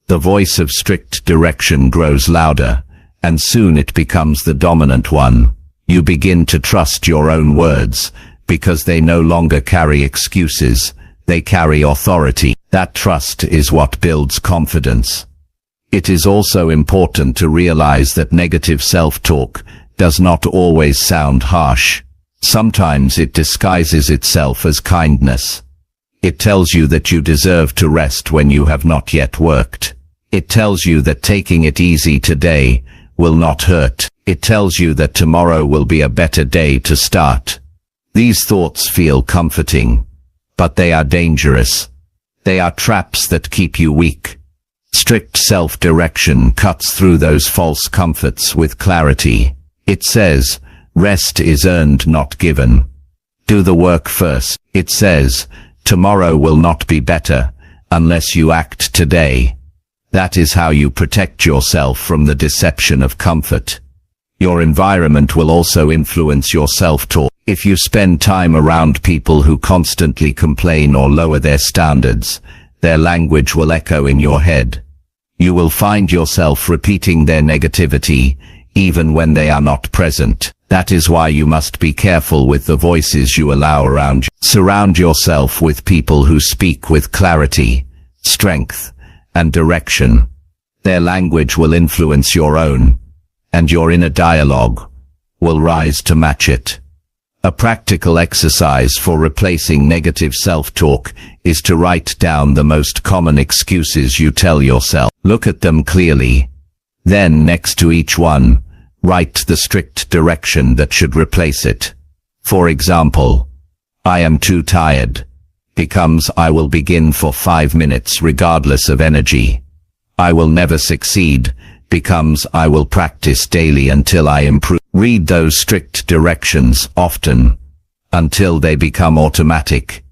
The voice of strict direction grows louder, and soon it becomes the dominant one. You begin to trust your own words, because they no longer carry excuses, they carry authority. That trust is what builds confidence. It is also important to realize that negative self-talk does not always sound harsh. Sometimes it disguises itself as kindness. It tells you that you deserve to rest when you have not yet worked. It tells you that taking it easy today will not hurt. It tells you that tomorrow will be a better day to start. These thoughts feel comforting, but they are dangerous. They are traps that keep you weak. Strict self-direction cuts through those false comforts with clarity. It says, rest is earned, not given. Do the work first. It says, tomorrow will not be better unless you act today. That is how you protect yourself from the deception of comfort. Your environment will also influence your self-talk. If you spend time around people who constantly complain or lower their standards, their language will echo in your head. You will find yourself repeating their negativity, even when they are not present. That is why you must be careful with the voices you allow around you. Surround yourself with people who speak with clarity, strength, and direction. Their language will influence your own, and your inner dialogue will rise to match it. A practical exercise for replacing negative self-talk is to write down the most common excuses you tell yourself. Look at them clearly. Then, next to each one, write the strict direction that should replace it. For example, I am too tired becomes I will begin for 5 minutes regardless of energy. I will never succeed becomes I will practice daily until I improve. Read those strict directions often, until they become automatic.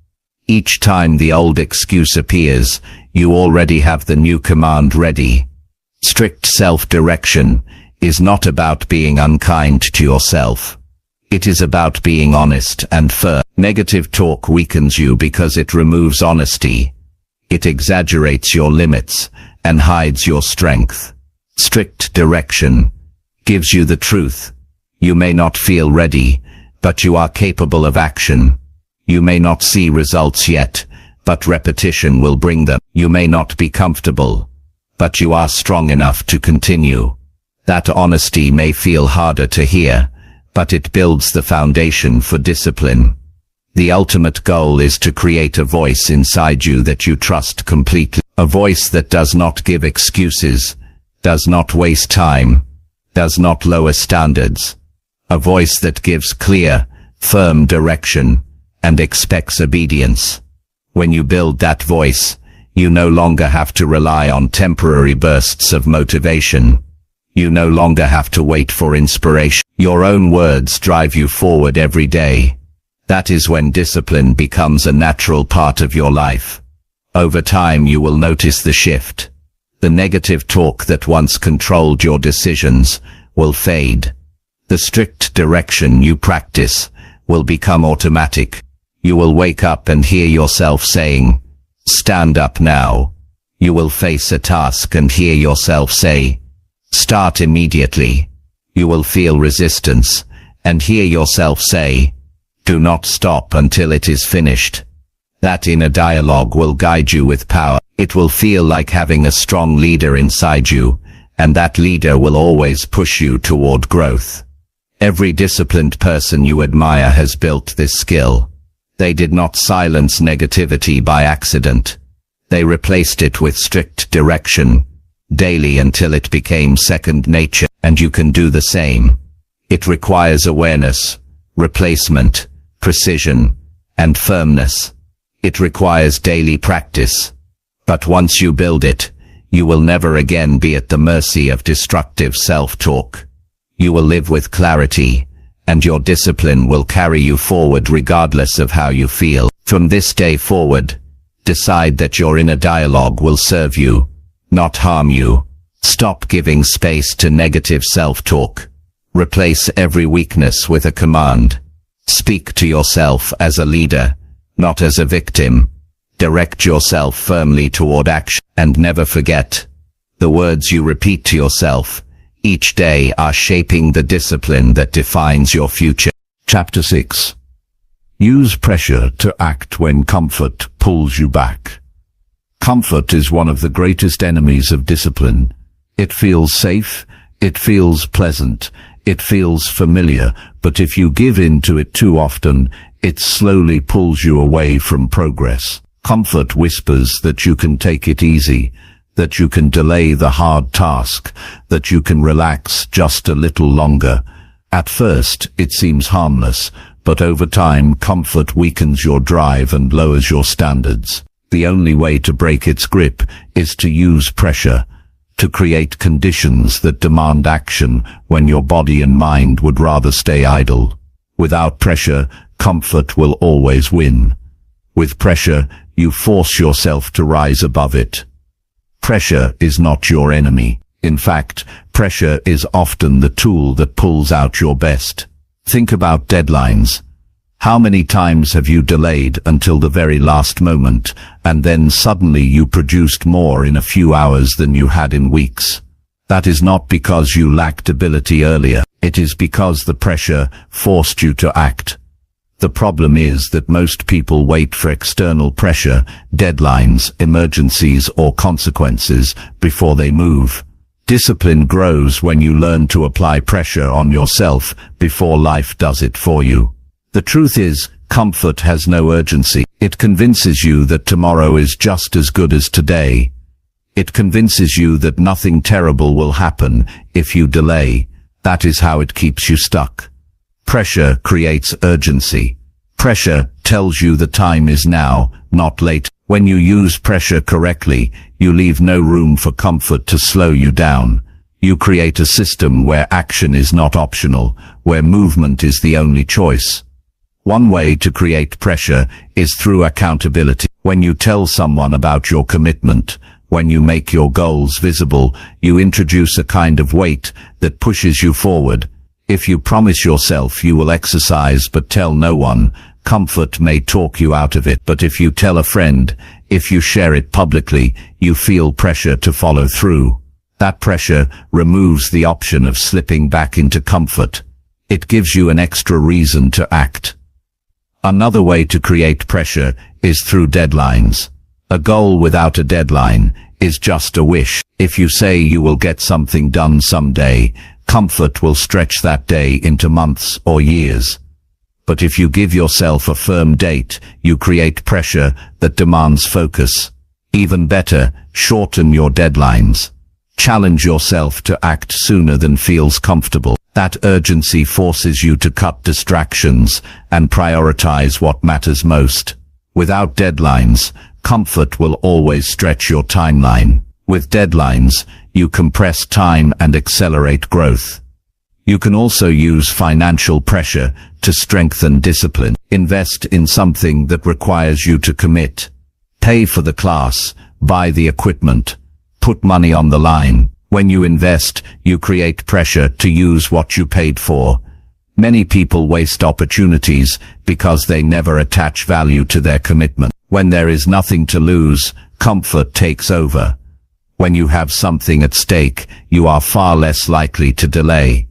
Each time the old excuse appears, you already have the new command ready. Strict self-direction is not about being unkind to yourself. It is about being honest and firm. Negative talk weakens you because it removes honesty. It exaggerates your limits and hides your strength. Strict direction gives you the truth. You may not feel ready, but you are capable of action. You may not see results yet, but repetition will bring them. You may not be comfortable, but you are strong enough to continue. That honesty may feel harder to hear, but it builds the foundation for discipline. The ultimate goal is to create a voice inside you that you trust completely. A voice that does not give excuses, does not waste time, does not lower standards. A voice that gives clear, firm direction and expects obedience. When you build that voice, you no longer have to rely on temporary bursts of motivation. You no longer have to wait for inspiration. Your own words drive you forward every day. That is when discipline becomes a natural part of your life. Over time you will notice the shift. The negative talk that once controlled your decisions will fade. The strict direction you practice will become automatic. You will wake up and hear yourself saying, "Stand up now." You will face a task and hear yourself say, "Start immediately." You will feel resistance and hear yourself say, "Do not stop until it is finished." That inner dialogue will guide you with power. It will feel like having a strong leader inside you, and that leader will always push you toward growth. Every disciplined person you admire has built this skill. They did not silence negativity by accident. They replaced it with strict direction, daily until it became second nature, and you can do the same. It requires awareness, replacement, precision, and firmness. It requires daily practice. But once you build it, you will never again be at the mercy of destructive self-talk. You will live with clarity, and your discipline will carry you forward regardless of how you feel. From this day forward, decide that your inner dialogue will serve you, not harm you. Stop giving space to negative self-talk. Replace every weakness with a command. Speak to yourself as a leader, not as a victim. Direct yourself firmly toward action, and never forget, the words you repeat to yourself each day are shaping the discipline that defines your future. Chapter 6. Use pressure to act when comfort pulls you back. Comfort is one of the greatest enemies of discipline. It feels safe, it feels pleasant, it feels familiar, but if you give in to it too often, it slowly pulls you away from progress. Comfort whispers that you can take it easy, that you can delay the hard task, that you can relax just a little longer. At first, it seems harmless, but over time, comfort weakens your drive and lowers your standards. The only way to break its grip is to use pressure, to create conditions that demand action when your body and mind would rather stay idle. Without pressure, comfort will always win. With pressure, you force yourself to rise above it. Pressure is not your enemy. In fact, pressure is often the tool that pulls out your best. Think about deadlines. How many times have you delayed until the very last moment, and then suddenly you produced more in a few hours than you had in weeks? That is not because you lacked ability earlier. It is because the pressure forced you to act. The problem is that most people wait for external pressure, deadlines, emergencies, or consequences before they move. Discipline grows when you learn to apply pressure on yourself before life does it for you. The truth is, comfort has no urgency. It convinces you that tomorrow is just as good as today. It convinces you that nothing terrible will happen if you delay. That is how it keeps you stuck. Pressure creates urgency. Pressure tells you the time is now, not late. When you use pressure correctly, you leave no room for comfort to slow you down. You create a system where action is not optional, where movement is the only choice. One way to create pressure is through accountability. When you tell someone about your commitment, when you make your goals visible, you introduce a kind of weight that pushes you forward. If you promise yourself you will exercise but tell no one, comfort may talk you out of it. But if you tell a friend, if you share it publicly, you feel pressure to follow through. That pressure removes the option of slipping back into comfort. It gives you an extra reason to act. Another way to create pressure is through deadlines. A goal without a deadline is just a wish. If you say you will get something done someday, comfort will stretch that day into months or years. But if you give yourself a firm date, you create pressure that demands focus. Even better, shorten your deadlines. Challenge yourself to act sooner than feels comfortable. That urgency forces you to cut distractions and prioritize what matters most. Without deadlines, comfort will always stretch your timeline. With deadlines, you compress time and accelerate growth. You can also use financial pressure to strengthen discipline. Invest in something that requires you to commit. Pay for the class, buy the equipment, put money on the line. When you invest, you create pressure to use what you paid for. Many people waste opportunities because they never attach value to their commitment. When there is nothing to lose, comfort takes over. When you have something at stake, you are far less likely to delay.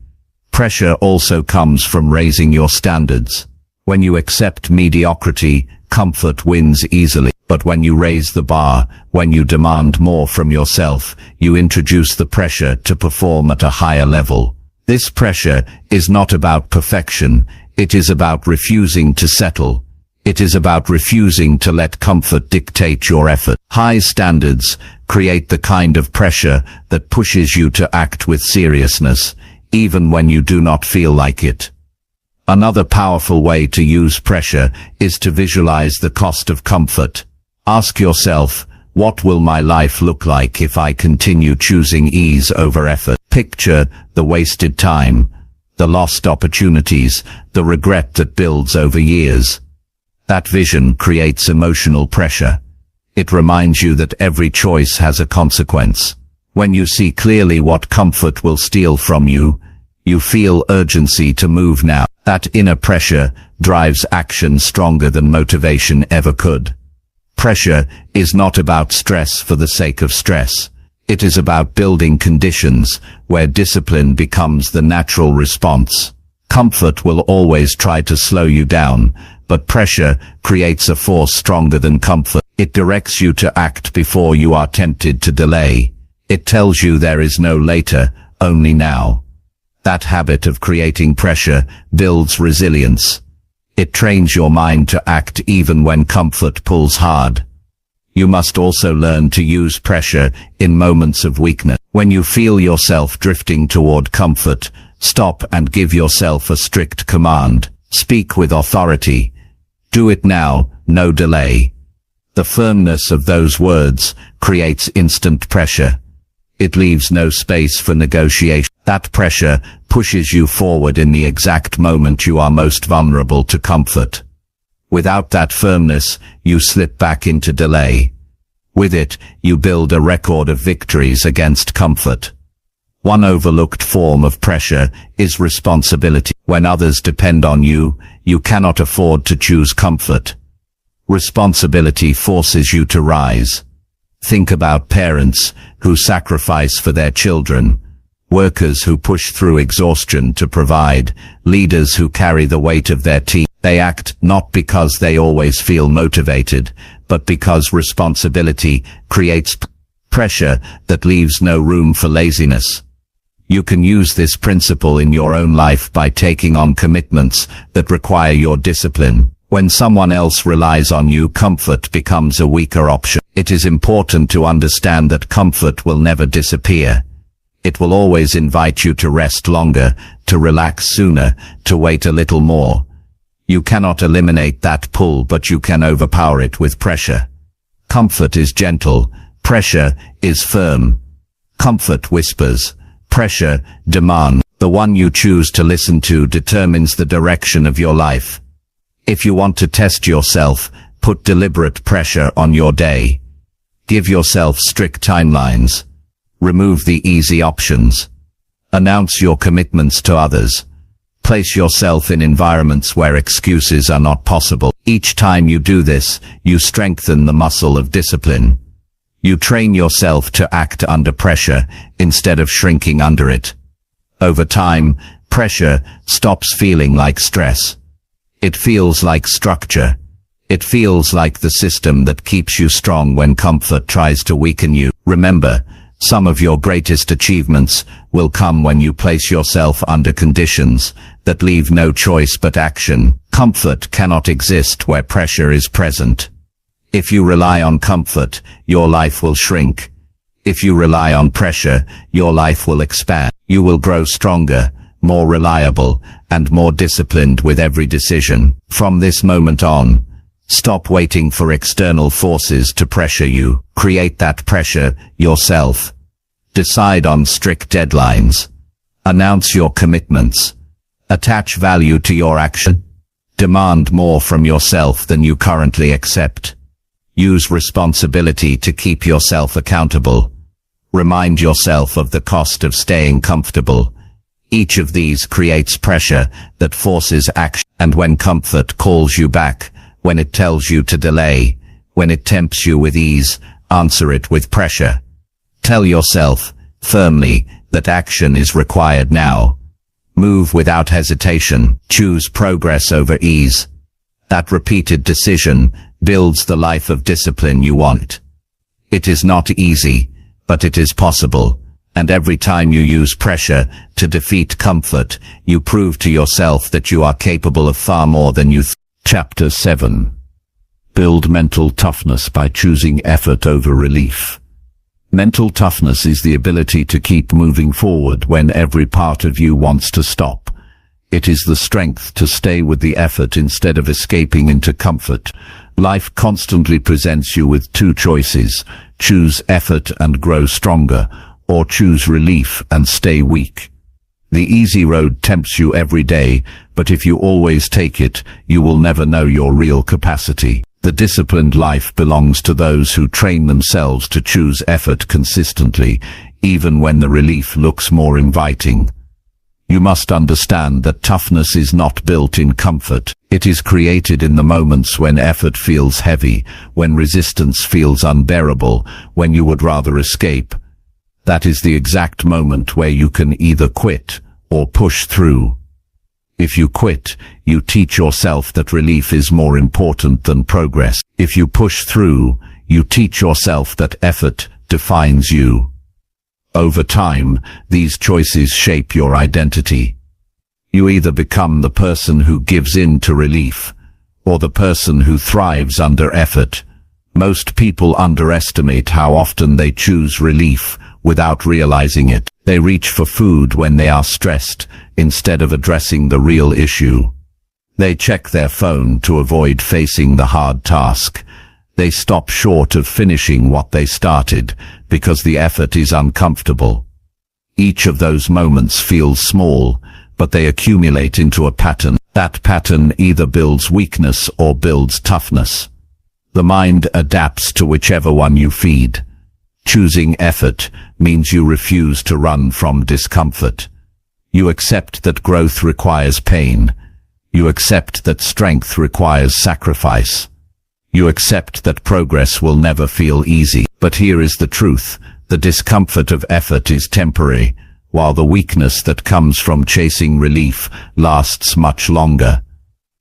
Pressure also comes from raising your standards. When you accept mediocrity, comfort wins easily. But when you raise the bar, when you demand more from yourself, you introduce the pressure to perform at a higher level. This pressure is not about perfection, it is about refusing to settle. It is about refusing to let comfort dictate your effort. High standards create the kind of pressure that pushes you to act with seriousness, even when you do not feel like it. Another powerful way to use pressure is to visualize the cost of comfort. Ask yourself, what will my life look like if I continue choosing ease over effort? Picture the wasted time, the lost opportunities, the regret that builds over years. That vision creates emotional pressure. It reminds you that every choice has a consequence. When you see clearly what comfort will steal from you, you feel urgency to move now. That inner pressure drives action stronger than motivation ever could. Pressure is not about stress for the sake of stress. It is about building conditions where discipline becomes the natural response. Comfort will always try to slow you down, but pressure creates a force stronger than comfort. It directs you to act before you are tempted to delay. It tells you there is no later, only now. That habit of creating pressure builds resilience. It trains your mind to act even when comfort pulls hard. You must also learn to use pressure in moments of weakness. When you feel yourself drifting toward comfort, stop and give yourself a strict command. Speak with authority. Do it now, no delay. The firmness of those words creates instant pressure. It leaves no space for negotiation. That pressure pushes you forward in the exact moment you are most vulnerable to comfort. Without that firmness, you slip back into delay. With it, you build a record of victories against comfort. One overlooked form of pressure is responsibility. When others depend on you, you cannot afford to choose comfort. Responsibility forces you to rise. Think about parents who sacrifice for their children, workers who push through exhaustion to provide, leaders who carry the weight of their team. They act not because they always feel motivated, but because responsibility creates pressure that leaves no room for laziness. You can use this principle in your own life by taking on commitments that require your discipline. When someone else relies on you, comfort becomes a weaker option. It is important to understand that comfort will never disappear. It will always invite you to rest longer, to relax sooner, to wait a little more. You cannot eliminate that pull, but you can overpower it with pressure. Comfort is gentle, pressure is firm. Comfort whispers, pressure demands. The one you choose to listen to determines the direction of your life. If you want to test yourself, put deliberate pressure on your day. Give yourself strict timelines. Remove the easy options. Announce your commitments to others. Place yourself in environments where excuses are not possible. Each time you do this, you strengthen the muscle of discipline. You train yourself to act under pressure instead of shrinking under it. Over time, pressure stops feeling like stress. It feels like structure. It feels like the system that keeps you strong when comfort tries to weaken you. Remember, some of your greatest achievements will come when you place yourself under conditions that leave no choice but action. Comfort cannot exist where pressure is present. If you rely on comfort, your life will shrink. If you rely on pressure, your life will expand. You will grow stronger, more reliable, and more disciplined with every decision. From this moment on, stop waiting for external forces to pressure you. Create that pressure yourself. Decide on strict deadlines. Announce your commitments. Attach value to your action. Demand more from yourself than you currently accept. Use responsibility to keep yourself accountable. Remind yourself of the cost of staying comfortable. Each of these creates pressure that forces action. And when comfort calls you back, when it tells you to delay, when it tempts you with ease, answer it with pressure. Tell yourself, firmly, that action is required now. Move without hesitation. Choose progress over ease. That repeated decision builds the life of discipline you want. It is not easy, but it is possible. And every time you use pressure to defeat comfort, you prove to yourself that you are capable of far more than you think. Chapter 7. Build mental toughness by choosing effort over relief. Mental toughness is the ability to keep moving forward when every part of you wants to stop. It is the strength to stay with the effort instead of escaping into comfort. Life constantly presents you with two choices: choose effort and grow stronger, or choose relief and stay weak. The easy road tempts you every day, but if you always take it, you will never know your real capacity. The disciplined life belongs to those who train themselves to choose effort consistently, even when the relief looks more inviting. You must understand that toughness is not built in comfort. It is created in the moments when effort feels heavy, when resistance feels unbearable, when you would rather escape. That is the exact moment where you can either quit or push through. If you quit, you teach yourself that relief is more important than progress. If you push through, you teach yourself that effort defines you. Over time, these choices shape your identity. You either become the person who gives in to relief, or the person who thrives under effort. Most people underestimate how often they choose relief without realizing it. They reach for food when they are stressed, instead of addressing the real issue. They check their phone to avoid facing the hard task. They stop short of finishing what they started, because the effort is uncomfortable. Each of those moments feels small, but they accumulate into a pattern. That pattern either builds weakness or builds toughness. The mind adapts to whichever one you feed. Choosing effort means you refuse to run from discomfort. You accept that growth requires pain. You accept that strength requires sacrifice. You accept that progress will never feel easy. But here is the truth: the discomfort of effort is temporary, while the weakness that comes from chasing relief lasts much longer.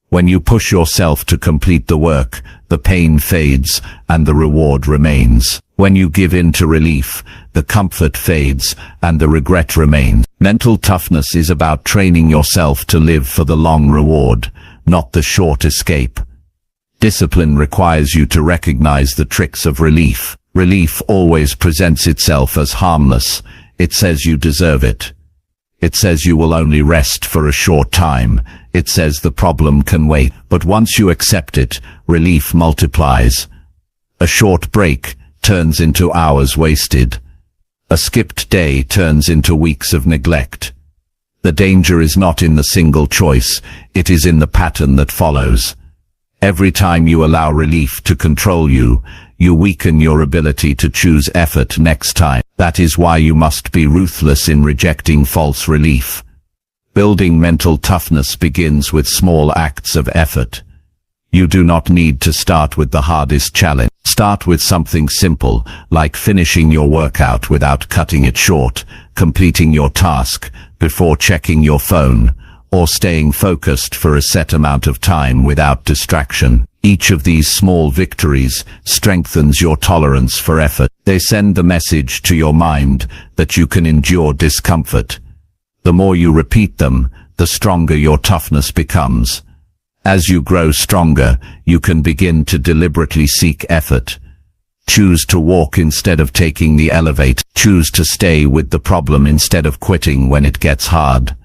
When you push yourself to complete the work, the pain fades and the reward remains. When you give in to relief, the comfort fades and the regret remains. Mental toughness is about training yourself to live for the long reward, not the short escape. Discipline requires you to recognize the tricks of relief. Relief always presents itself as harmless. It says you deserve it. It says you will only rest for a short time. It says the problem can wait. But once you accept it, relief multiplies. A short break turns into hours wasted. A skipped day turns into weeks of neglect. The danger is not in the single choice, it is in the pattern that follows. Every time you allow relief to control you, you weaken your ability to choose effort next time. That is why you must be ruthless in rejecting false relief. Building mental toughness begins with small acts of effort. You do not need to start with the hardest challenge. Start with something simple, like finishing your workout without cutting it short, completing your task before checking your phone, or staying focused for a set amount of time without distraction. Each of these small victories strengthens your tolerance for effort. They send the message to your mind that you can endure discomfort. The more you repeat them, the stronger your toughness becomes. As you grow stronger, you can begin to deliberately seek effort. Choose to walk instead of taking the elevator. Choose to stay with the problem instead of quitting when it gets hard.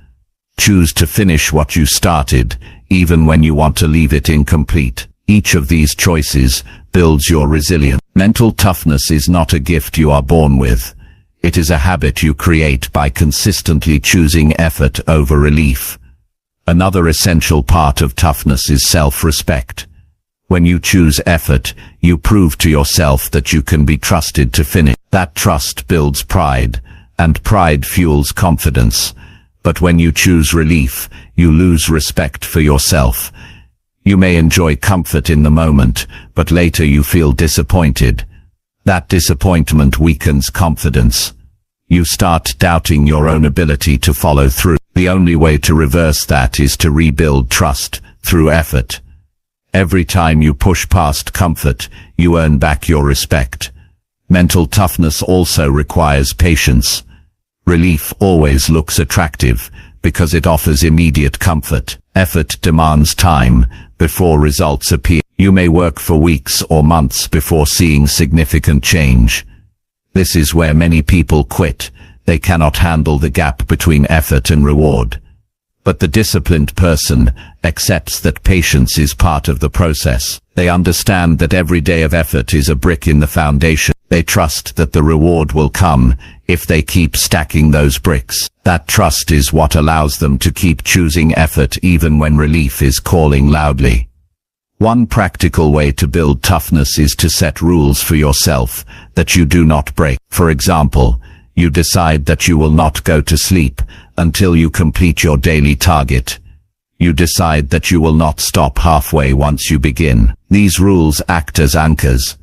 Choose to finish what you started, even when you want to leave it incomplete. Each of these choices builds your resilience. Mental toughness is not a gift you are born with. It is a habit you create by consistently choosing effort over relief. Another essential part of toughness is self-respect. When you choose effort, you prove to yourself that you can be trusted to finish. That trust builds pride, and pride fuels confidence. But when you choose relief, you lose respect for yourself. You may enjoy comfort in the moment, but later you feel disappointed. That disappointment weakens confidence. You start doubting your own ability to follow through. The only way to reverse that is to rebuild trust through effort. Every time you push past comfort, you earn back your respect. Mental toughness also requires patience. Relief always looks attractive because it offers immediate comfort. Effort demands time before results appear. You may work for weeks or months before seeing significant change. This is where many people quit. They cannot handle the gap between effort and reward. But the disciplined person accepts that patience is part of the process. They understand that every day of effort is a brick in the foundation. They trust that the reward will come if they keep stacking those bricks. That trust is what allows them to keep choosing effort even when relief is calling loudly. One practical way to build toughness is to set rules for yourself that you do not break. For example, you decide that you will not go to sleep until you complete your daily target. You decide that you will not stop halfway once you begin. These rules act as anchors.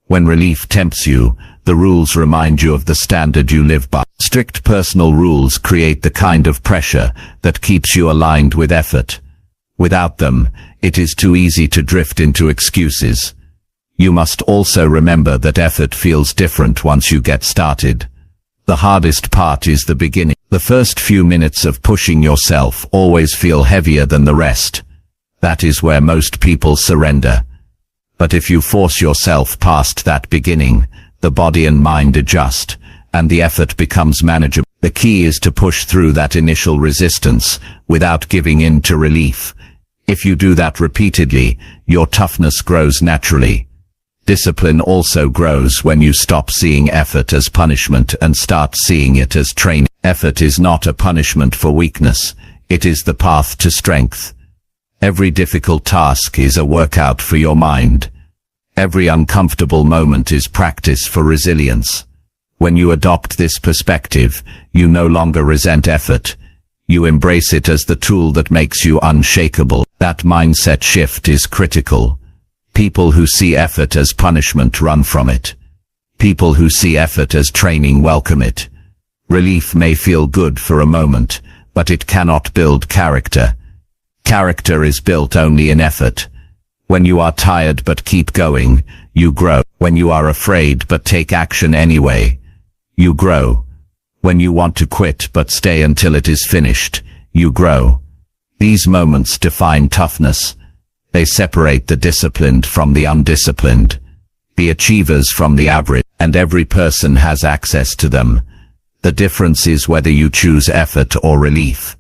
When relief tempts you, the rules remind you of the standard you live by. Strict personal rules create the kind of pressure that keeps you aligned with effort. Without them, it is too easy to drift into excuses. You must also remember that effort feels different once you get started. The hardest part is the beginning. The first few minutes of pushing yourself always feel heavier than the rest. That is where most people surrender. But if you force yourself past that beginning, the body and mind adjust, and the effort becomes manageable. The key is to push through that initial resistance without giving in to relief. If you do that repeatedly, your toughness grows naturally. Discipline also grows when you stop seeing effort as punishment and start seeing it as training. Effort is not a punishment for weakness. It is the path to strength. Every difficult task is a workout for your mind. Every uncomfortable moment is practice for resilience. When you adopt this perspective, you no longer resent effort. You embrace it as the tool that makes you unshakable. That mindset shift is critical. People who see effort as punishment run from it. People who see effort as training welcome it. Relief may feel good for a moment, but it cannot build character. Character is built only in effort. When you are tired but keep going, you grow. When you are afraid but take action anyway, you grow. When you want to quit but stay until it is finished, you grow. These moments define toughness. They separate the disciplined from the undisciplined, the achievers from the average, and every person has access to them. The difference is whether you choose effort or relief.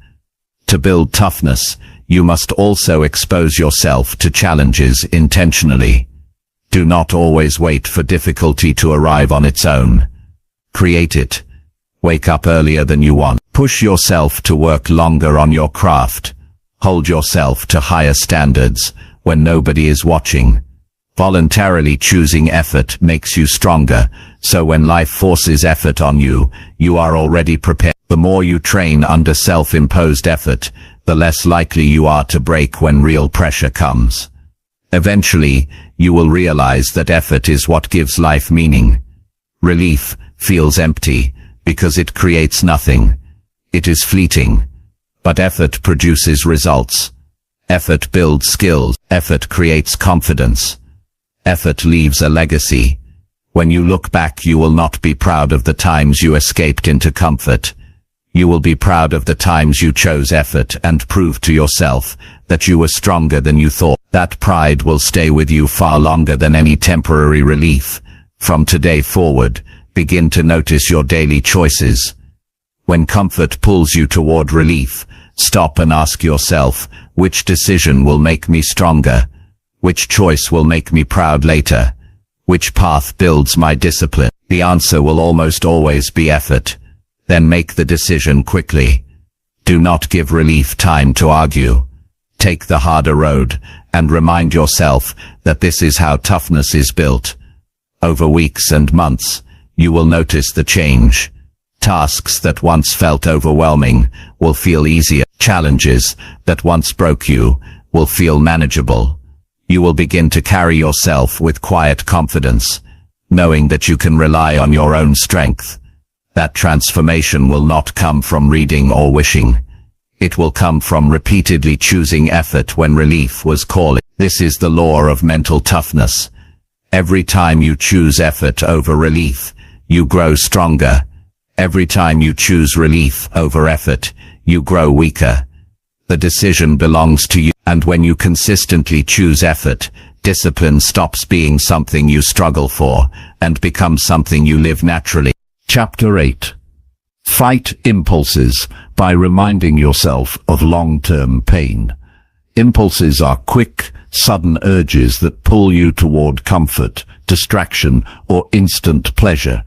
To build toughness, you must also expose yourself to challenges intentionally. Do not always wait for difficulty to arrive on its own. Create it. Wake up earlier than you want. Push yourself to work longer on your craft. Hold yourself to higher standards when nobody is watching. Voluntarily choosing effort makes you stronger, so when life forces effort on you, you are already prepared. The more you train under self-imposed effort, the less likely you are to break when real pressure comes. Eventually, you will realize that effort is what gives life meaning. Relief feels empty because it creates nothing. It is fleeting. But effort produces results. Effort builds skills. Effort creates confidence. Effort leaves a legacy. When you look back, you will not be proud of the times you escaped into comfort. You will be proud of the times you chose effort and proved to yourself that you were stronger than you thought. That pride will stay with you far longer than any temporary relief. From today forward, begin to notice your daily choices. When comfort pulls you toward relief, stop and ask yourself, which decision will make me stronger? Which choice will make me proud later? Which path builds my discipline? The answer will almost always be effort. Then make the decision quickly. Do not give relief time to argue. Take the harder road, and remind yourself that this is how toughness is built. Over weeks and months, you will notice the change. Tasks that once felt overwhelming will feel easier. Challenges that once broke you will feel manageable. You will begin to carry yourself with quiet confidence, knowing that you can rely on your own strength. That transformation will not come from reading or wishing. It will come from repeatedly choosing effort when relief was calling. This is the law of mental toughness. Every time you choose effort over relief, you grow stronger. Every time you choose relief over effort, you grow weaker. The decision belongs to you, and when you consistently choose effort, discipline stops being something you struggle for and becomes something you live naturally. Chapter 8. Fight impulses by reminding yourself of long-term pain. Impulses are quick, sudden urges that pull you toward comfort, distraction, or instant pleasure.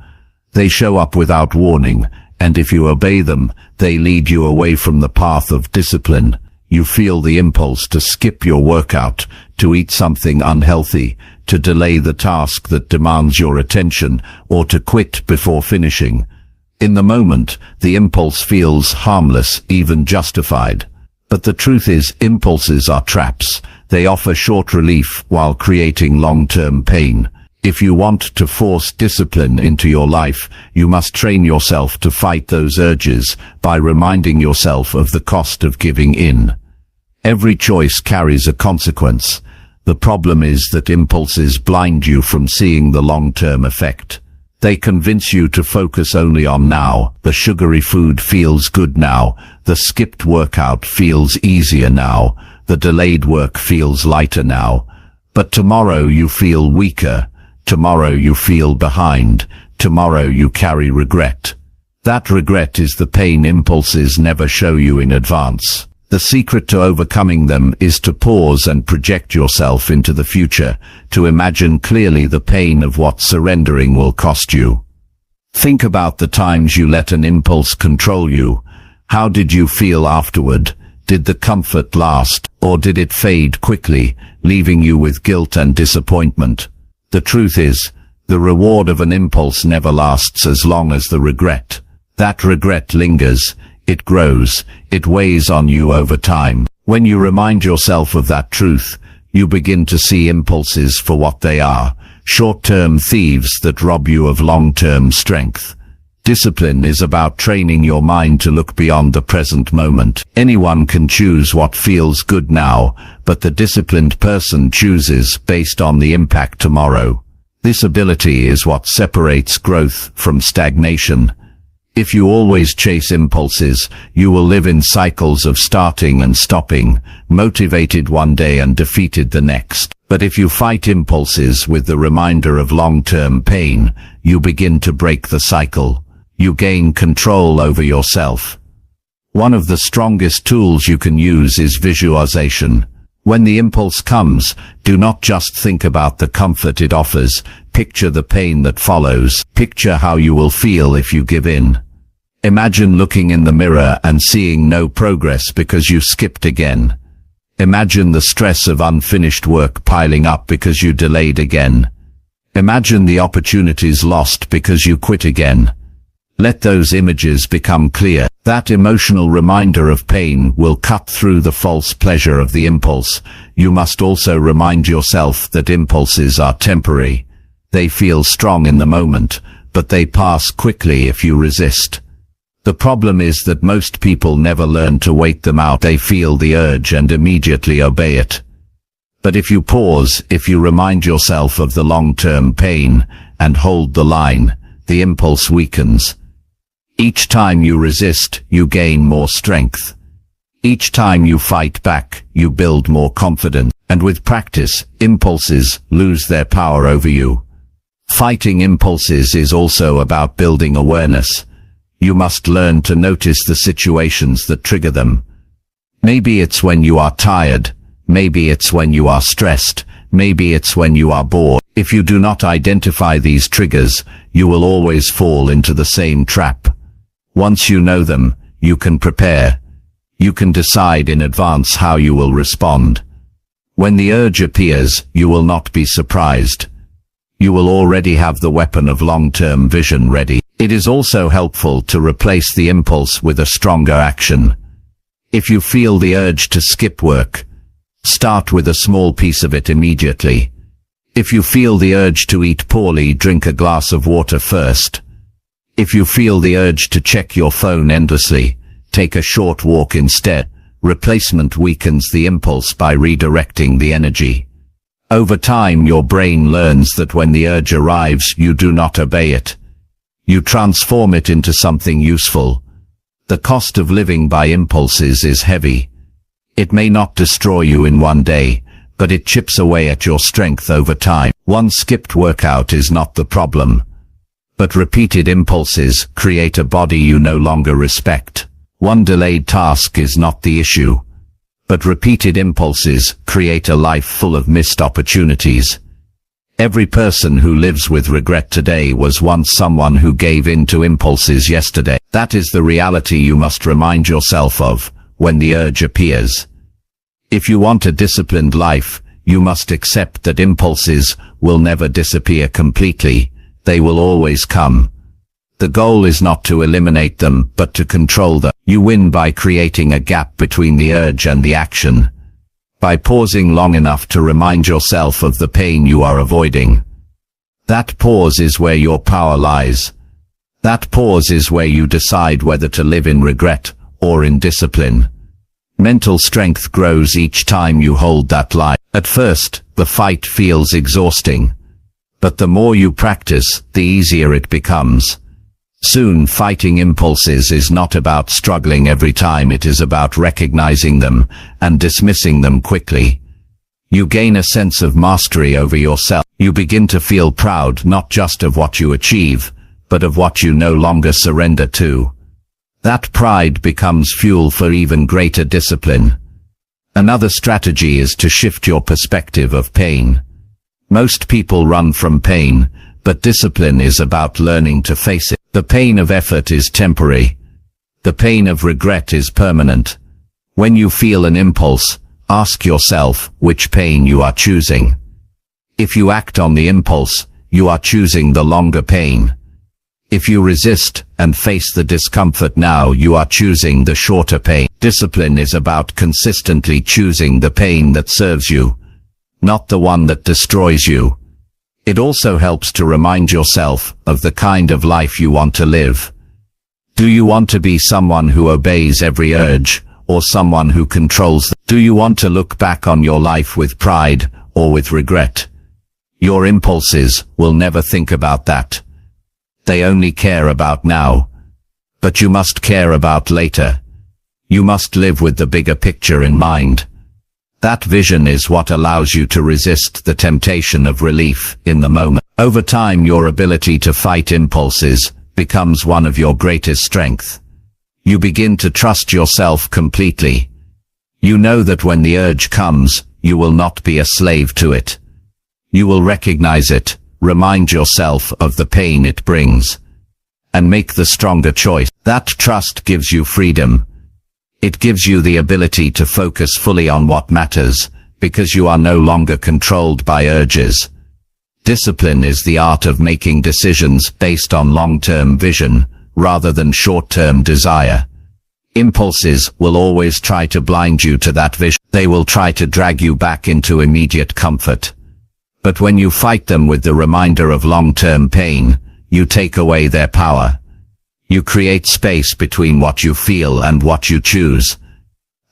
They show up without warning, and if you obey them, they lead you away from the path of discipline. You feel the impulse to skip your workout, to eat something unhealthy, to delay the task that demands your attention, or to quit before finishing. In the moment, the impulse feels harmless, even justified. But the truth is, impulses are traps. They offer short relief while creating long-term pain. If you want to force discipline into your life, you must train yourself to fight those urges by reminding yourself of the cost of giving in. Every choice carries a consequence. The problem is that impulses blind you from seeing the long-term effect. They convince you to focus only on now. The sugary food feels good now. The skipped workout feels easier now. The delayed work feels lighter now. But tomorrow you feel weaker. Tomorrow you feel behind. Tomorrow you carry regret. That regret is the pain impulses never show you in advance. The secret to overcoming them is to pause and project yourself into the future, to imagine clearly the pain of what surrendering will cost you. Think about the times you let an impulse control you. How did you feel afterward? Did the comfort last, or did it fade quickly, leaving you with guilt and disappointment? The truth is, the reward of an impulse never lasts as long as the regret. That regret lingers. It grows, it weighs on you over time. When you remind yourself of that truth, you begin to see impulses for what they are, short-term thieves that rob you of long-term strength. Discipline is about training your mind to look beyond the present moment. Anyone can choose what feels good now, but the disciplined person chooses based on the impact tomorrow. This ability is what separates growth from stagnation. If you always chase impulses, you will live in cycles of starting and stopping, motivated one day and defeated the next. But if you fight impulses with the reminder of long-term pain, you begin to break the cycle. You gain control over yourself. One of the strongest tools you can use is visualization. When the impulse comes, do not just think about the comfort it offers. Picture the pain that follows. Picture how you will feel if you give in. Imagine looking in the mirror and seeing no progress because you skipped again. Imagine the stress of unfinished work piling up because you delayed again. Imagine the opportunities lost because you quit again. Let those images become clear. That emotional reminder of pain will cut through the false pleasure of the impulse. You must also remind yourself that impulses are temporary. They feel strong in the moment, but they pass quickly if you resist. The problem is that most people never learn to wait them out. They feel the urge and immediately obey it. But if you pause, if you remind yourself of the long-term pain and hold the line, the impulse weakens. Each time you resist, you gain more strength. Each time you fight back, you build more confidence. And with practice, impulses lose their power over you. Fighting impulses is also about building awareness. You must learn to notice the situations that trigger them. Maybe it's when you are tired. Maybe it's when you are stressed. Maybe it's when you are bored. If you do not identify these triggers, you will always fall into the same trap. Once you know them, you can prepare. You can decide in advance how you will respond. When the urge appears, you will not be surprised. You will already have the weapon of long-term vision ready. It is also helpful to replace the impulse with a stronger action. If you feel the urge to skip work, start with a small piece of it immediately. If you feel the urge to eat poorly, drink a glass of water first. If you feel the urge to check your phone endlessly, take a short walk instead. Replacement weakens the impulse by redirecting the energy. Over time, your brain learns that when the urge arrives, you do not obey it. You transform it into something useful. The cost of living by impulses is heavy. It may not destroy you in one day, but it chips away at your strength over time. One skipped workout is not the problem, But repeated impulses create a body you no longer respect. One delayed task is not the issue, but repeated impulses create a life full of missed opportunities. Every person who lives with regret today was once someone who gave in to impulses yesterday. That is the reality you must remind yourself of when the urge appears. If you want a disciplined life, you must accept that impulses will never disappear completely. They will always come. The goal is not to eliminate them, but to control them. You win by creating a gap between the urge and the action, by pausing long enough to remind yourself of the pain you are avoiding. That pause is where your power lies. That pause is where you decide whether to live in regret or in discipline. Mental strength grows each time you hold that line. At first, the fight feels exhausting, but the more you practice, the easier it becomes. Soon, fighting impulses is not about struggling every time, it is about recognizing them and dismissing them quickly. You gain a sense of mastery over yourself. You begin to feel proud not just of what you achieve, but of what you no longer surrender to. That pride becomes fuel for even greater discipline. Another strategy is to shift your perspective of pain. Most people run from pain, but discipline is about learning to face it. The pain of effort is temporary. The pain of regret is permanent. When you feel an impulse, ask yourself which pain you are choosing. If you act on the impulse, you are choosing the longer pain. If you resist and face the discomfort now, you are choosing the shorter pain. Discipline is about consistently choosing the pain that serves you, not the one that destroys you. It also helps to remind yourself of the kind of life you want to live. Do you want to be someone who obeys every urge, or someone who controls them? Do you want to look back on your life with pride, or with regret? Your impulses will never think about that. They only care about now. But you must care about later. You must live with the bigger picture in mind. That vision is what allows you to resist the temptation of relief in the moment. Over time, your ability to fight impulses becomes one of your greatest strengths. You begin to trust yourself completely. You know that when the urge comes, you will not be a slave to it. You will recognize it, remind yourself of the pain it brings, and make the stronger choice. That trust gives you freedom. It gives you the ability to focus fully on what matters, because you are no longer controlled by urges. Discipline is the art of making decisions based on long-term vision, rather than short-term desire. Impulses will always try to blind you to that vision. They will try to drag you back into immediate comfort. But when you fight them with the reminder of long-term pain, you take away their power. You create space between what you feel and what you choose.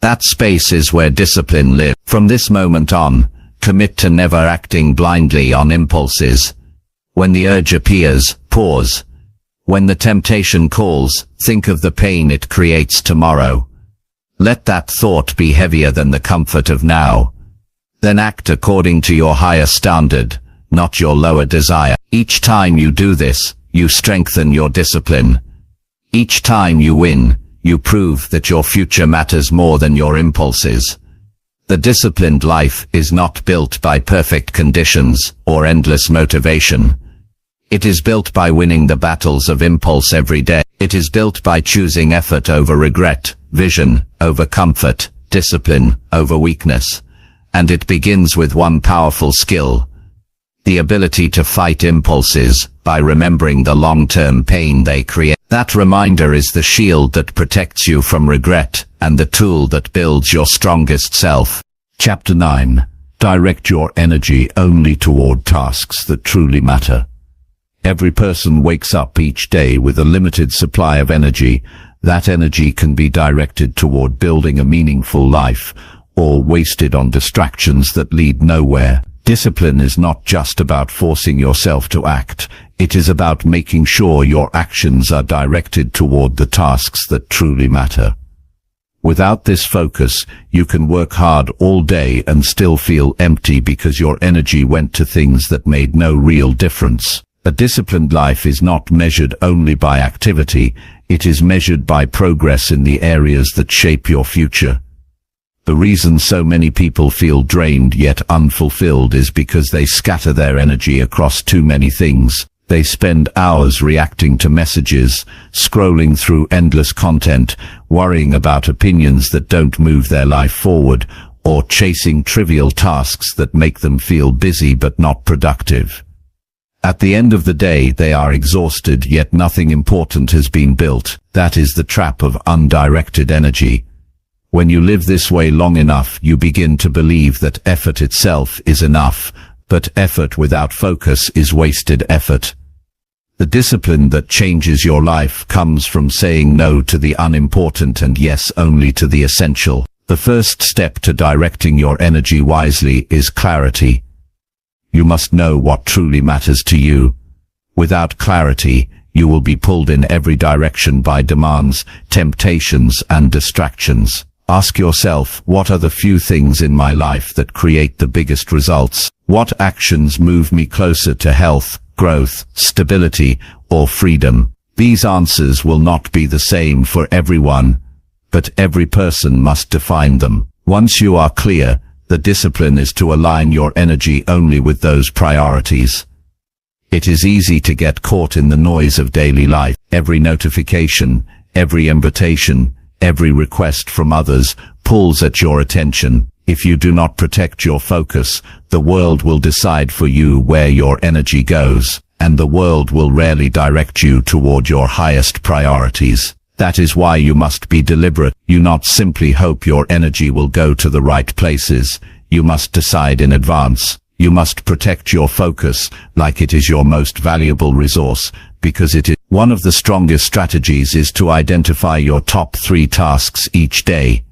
That space is where discipline lives. From this moment on, commit to never acting blindly on impulses. When the urge appears, pause. When the temptation calls, think of the pain it creates tomorrow. Let that thought be heavier than the comfort of now. Then act according to your higher standard, not your lower desire. Each time you do this, you strengthen your discipline. Each time you win, you prove that your future matters more than your impulses. The disciplined life is not built by perfect conditions or endless motivation. It is built by winning the battles of impulse every day. It is built by choosing effort over regret, vision over comfort, discipline over weakness. And it begins with one powerful skill: the ability to fight impulses by remembering the long-term pain they create. That reminder is the shield that protects you from regret and the tool that builds your strongest self. Chapter 9. Direct your energy only toward tasks that truly matter. Every person wakes up each day with a limited supply of energy. That energy can be directed toward building a meaningful life, or wasted on distractions that lead nowhere. Discipline is not just about forcing yourself to act. It is about making sure your actions are directed toward the tasks that truly matter. Without this focus, you can work hard all day and still feel empty because your energy went to things that made no real difference. A disciplined life is not measured only by activity, it is measured by progress in the areas that shape your future. The reason so many people feel drained yet unfulfilled is because they scatter their energy across too many things. They spend hours reacting to messages, scrolling through endless content, worrying about opinions that don't move their life forward, or chasing trivial tasks that make them feel busy but not productive. At the end of the day, they are exhausted, yet nothing important has been built. That is the trap of undirected energy. When you live this way long enough, you begin to believe that effort itself is enough, but effort without focus is wasted effort. The discipline that changes your life comes from saying no to the unimportant and yes only to the essential. The first step to directing your energy wisely is clarity. You must know what truly matters to you. Without clarity, you will be pulled in every direction by demands, temptations, and distractions. Ask yourself, what are the few things in my life that create the biggest results? What actions move me closer to health, growth, stability, or freedom? These answers will not be the same for everyone, but every person must define them. Once you are clear, the discipline is to align your energy only with those priorities. It is easy to get caught in the noise of daily life. Every notification, every invitation, every request from others pulls at your attention. If you do not protect your focus, the world will decide for you where your energy goes, and the world will rarely direct you toward your highest priorities. That is why you must be deliberate. You not simply hope your energy will go to the right places. You must decide in advance. You must protect your focus like it is your most valuable resource, because it is. One of the strongest strategies is to identify your top 3 tasks each day.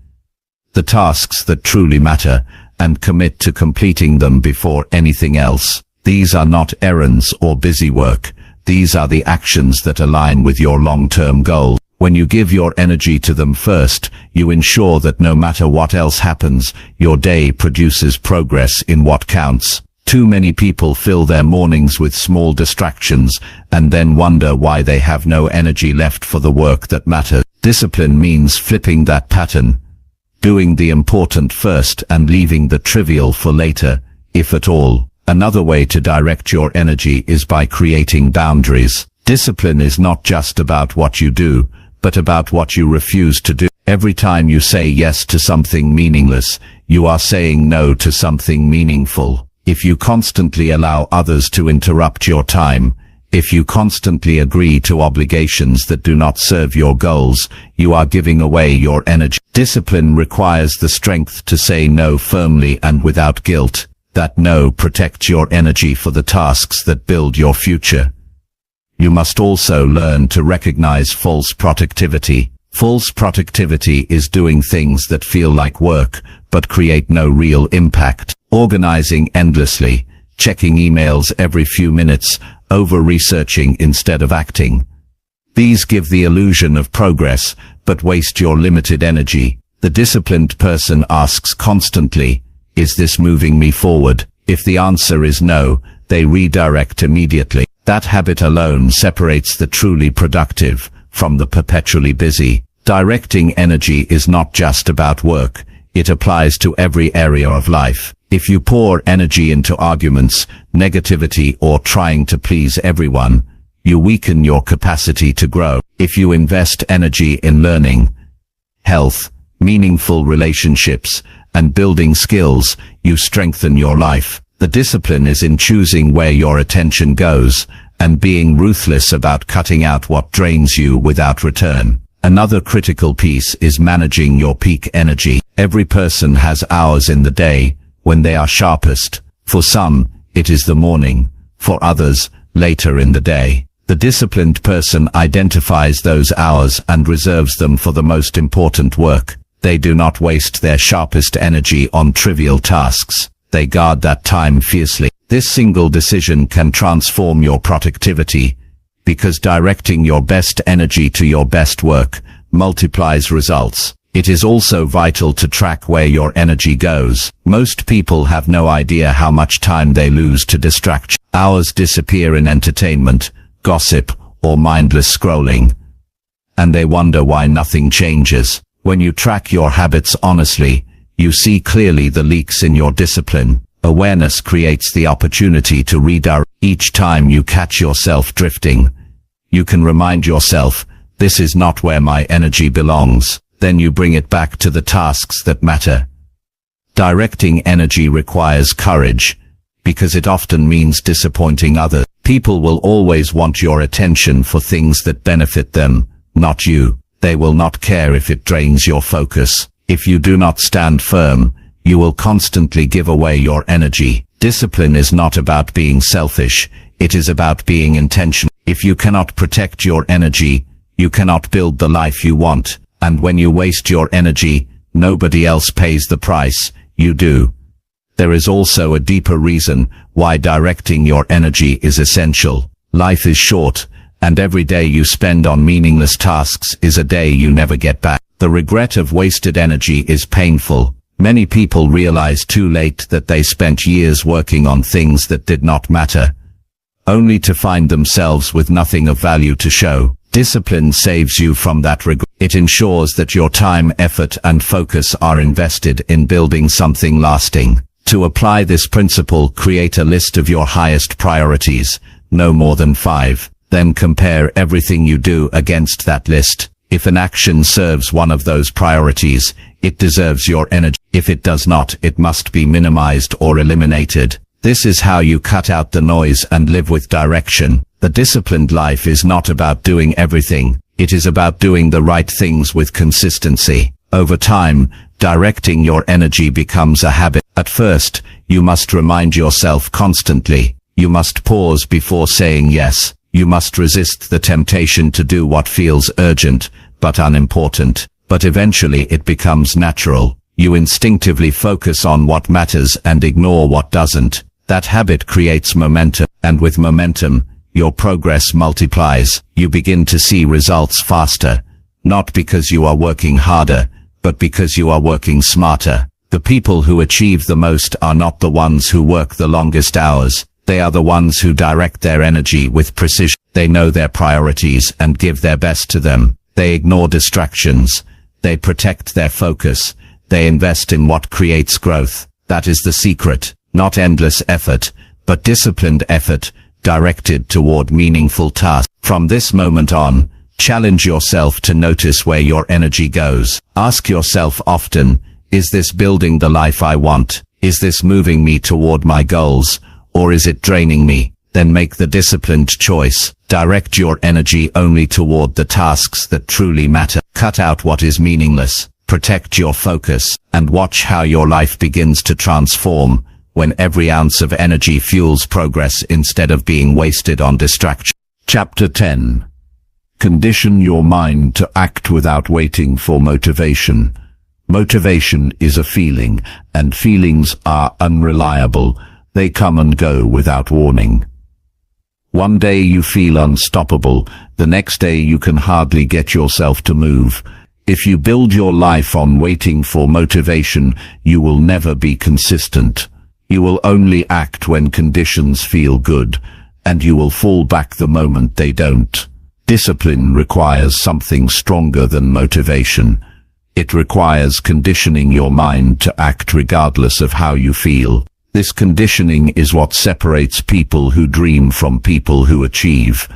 The tasks that truly matter, and commit to completing them before anything else. These are not errands or busy work. These are the actions that align with your long-term goal. When you give your energy to them first, you ensure that no matter what else happens, your day produces progress in what counts. Too many people fill their mornings with small distractions and then wonder why they have no energy left for the work that matters. Discipline means flipping that pattern, doing the important first and leaving the trivial for later, if at all. Another way to direct your energy is by creating boundaries. Discipline is not just about what you do, but about what you refuse to do. Every time you say yes to something meaningless, you are saying no to something meaningful. If you constantly allow others to interrupt your time, if you constantly agree to obligations that do not serve your goals, you are giving away your energy. Discipline requires the strength to say no firmly and without guilt. That no protects your energy for the tasks that build your future. You must also learn to recognize false productivity. False productivity is doing things that feel like work, but create no real impact. Organizing endlessly, checking emails every few minutes, over-researching instead of acting. These give the illusion of progress, but waste your limited energy. The disciplined person asks constantly, is this moving me forward? If the answer is no, they redirect immediately. That habit alone separates the truly productive from the perpetually busy. Directing energy is not just about work, it applies to every area of life. If you pour energy into arguments, negativity, or trying to please everyone, you weaken your capacity to grow. If you invest energy in learning, health, meaningful relationships, and building skills, you strengthen your life. The discipline is in choosing where your attention goes, and being ruthless about cutting out what drains you without return. Another critical piece is managing your peak energy. Every person has hours in the day when they are sharpest. For some, it is the morning. For others, later in the day. The disciplined person identifies those hours and reserves them for the most important work. They do not waste their sharpest energy on trivial tasks. They guard that time fiercely. This single decision can transform your productivity, because directing your best energy to your best work multiplies results. It is also vital to track where your energy goes. Most people have no idea how much time they lose to distraction. Hours disappear in entertainment, gossip, or mindless scrolling, and they wonder why nothing changes. When you track your habits honestly, you see clearly the leaks in your discipline. Awareness creates the opportunity to redirect. Each time you catch yourself drifting, you can remind yourself, this is not where my energy belongs. Then you bring it back to the tasks that matter. Directing energy requires courage, because it often means disappointing others. People will always want your attention for things that benefit them, not you. They will not care if it drains your focus. If you do not stand firm, you will constantly give away your energy. Discipline is not about being selfish, it is about being intentional. If you cannot protect your energy, you cannot build the life you want. And when you waste your energy, nobody else pays the price, you do. There is also a deeper reason why directing your energy is essential. Life is short, and every day you spend on meaningless tasks is a day you never get back. The regret of wasted energy is painful. Many people realize too late that they spent years working on things that did not matter, only to find themselves with nothing of value to show. Discipline saves you from that regret. It ensures that your time, effort, and focus are invested in building something lasting. To apply this principle, create a list of your highest priorities, no more than 5. Then compare everything you do against that list. If an action serves one of those priorities, it deserves your energy. If it does not, it must be minimized or eliminated. This is how you cut out the noise and live with direction. The disciplined life is not about doing everything. It is about doing the right things with consistency. Over time, directing your energy becomes a habit. At first, you must remind yourself constantly. You must pause before saying yes. You must resist the temptation to do what feels urgent, but unimportant. But eventually it becomes natural. You instinctively focus on what matters and ignore what doesn't. That habit creates momentum, and with momentum, your progress multiplies. You begin to see results faster, not because you are working harder, but because you are working smarter. The people who achieve the most are not the ones who work the longest hours. They are the ones who direct their energy with precision. They know their priorities and give their best to them. They ignore distractions. They protect their focus. They invest in what creates growth. That is the secret. Not endless effort, but disciplined effort, directed toward meaningful tasks. From this moment on, challenge yourself to notice where your energy goes. Ask yourself often, is this building the life I want? Is this moving me toward my goals? Or is it draining me? Then make the disciplined choice. Direct your energy only toward the tasks that truly matter. Cut out what is meaningless. Protect your focus, and watch how your life begins to transform when every ounce of energy fuels progress instead of being wasted on distraction. Chapter 10. Condition your mind to act without waiting for motivation. Motivation is a feeling, and feelings are unreliable. They come and go without warning. One day you feel unstoppable, the next day you can hardly get yourself to move. If you build your life on waiting for motivation, you will never be consistent. You will only act when conditions feel good, and you will fall back the moment they don't. Discipline requires something stronger than motivation. It requires conditioning your mind to act regardless of how you feel. This conditioning is what separates people who dream from people who achieve.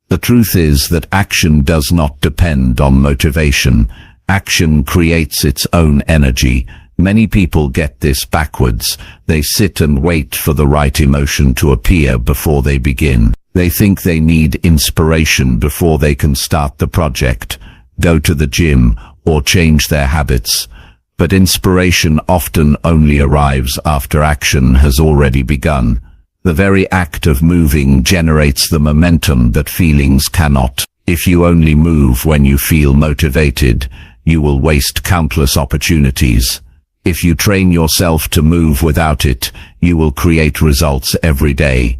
The truth is that action does not depend on motivation. Action creates its own energy. Many people get this backwards. They sit and wait for the right emotion to appear before they begin. They think they need inspiration before they can start the project, go to the gym, or change their habits. But inspiration often only arrives after action has already begun. The very act of moving generates the momentum that feelings cannot. If you only move when you feel motivated, you will waste countless opportunities. If you train yourself to move without it, you will create results every day.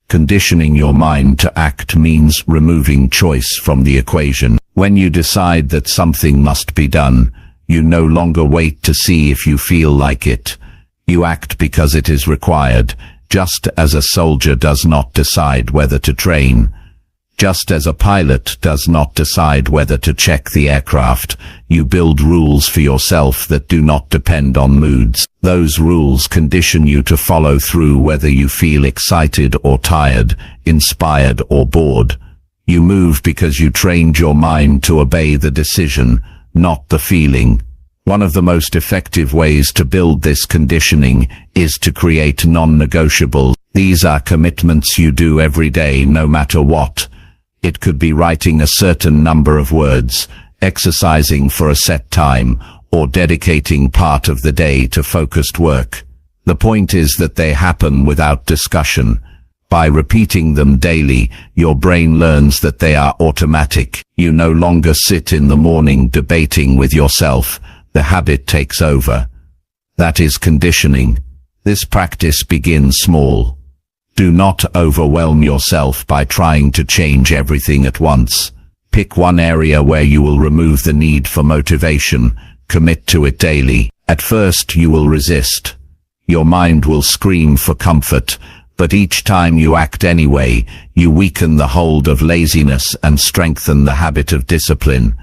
Conditioning your mind to act means removing choice from the equation. When you decide that something must be done, You no longer wait to see if you feel like it. You act because it is required, just as a soldier does not decide whether to train. Just as a pilot does not decide whether to check the aircraft, you build rules for yourself that do not depend on moods. Those rules condition you to follow through whether you feel excited or tired, inspired or bored. You move because you trained your mind to obey the decision, not the feeling. One of the most effective ways to build this conditioning is to create non-negotiables. These are commitments you do every day, no matter what. It could be writing a certain number of words, exercising for a set time, or dedicating part of the day to focused work. The point is that they happen without discussion. By repeating them daily, your brain learns that they are automatic. You no longer sit in the morning debating with yourself. The habit takes over. That is conditioning. This practice begins small. Do not overwhelm yourself by trying to change everything at once. Pick one area where you will remove the need for motivation. Commit to it daily. At first you will resist. Your mind will scream for comfort, but each time you act anyway, you weaken the hold of laziness and strengthen the habit of discipline.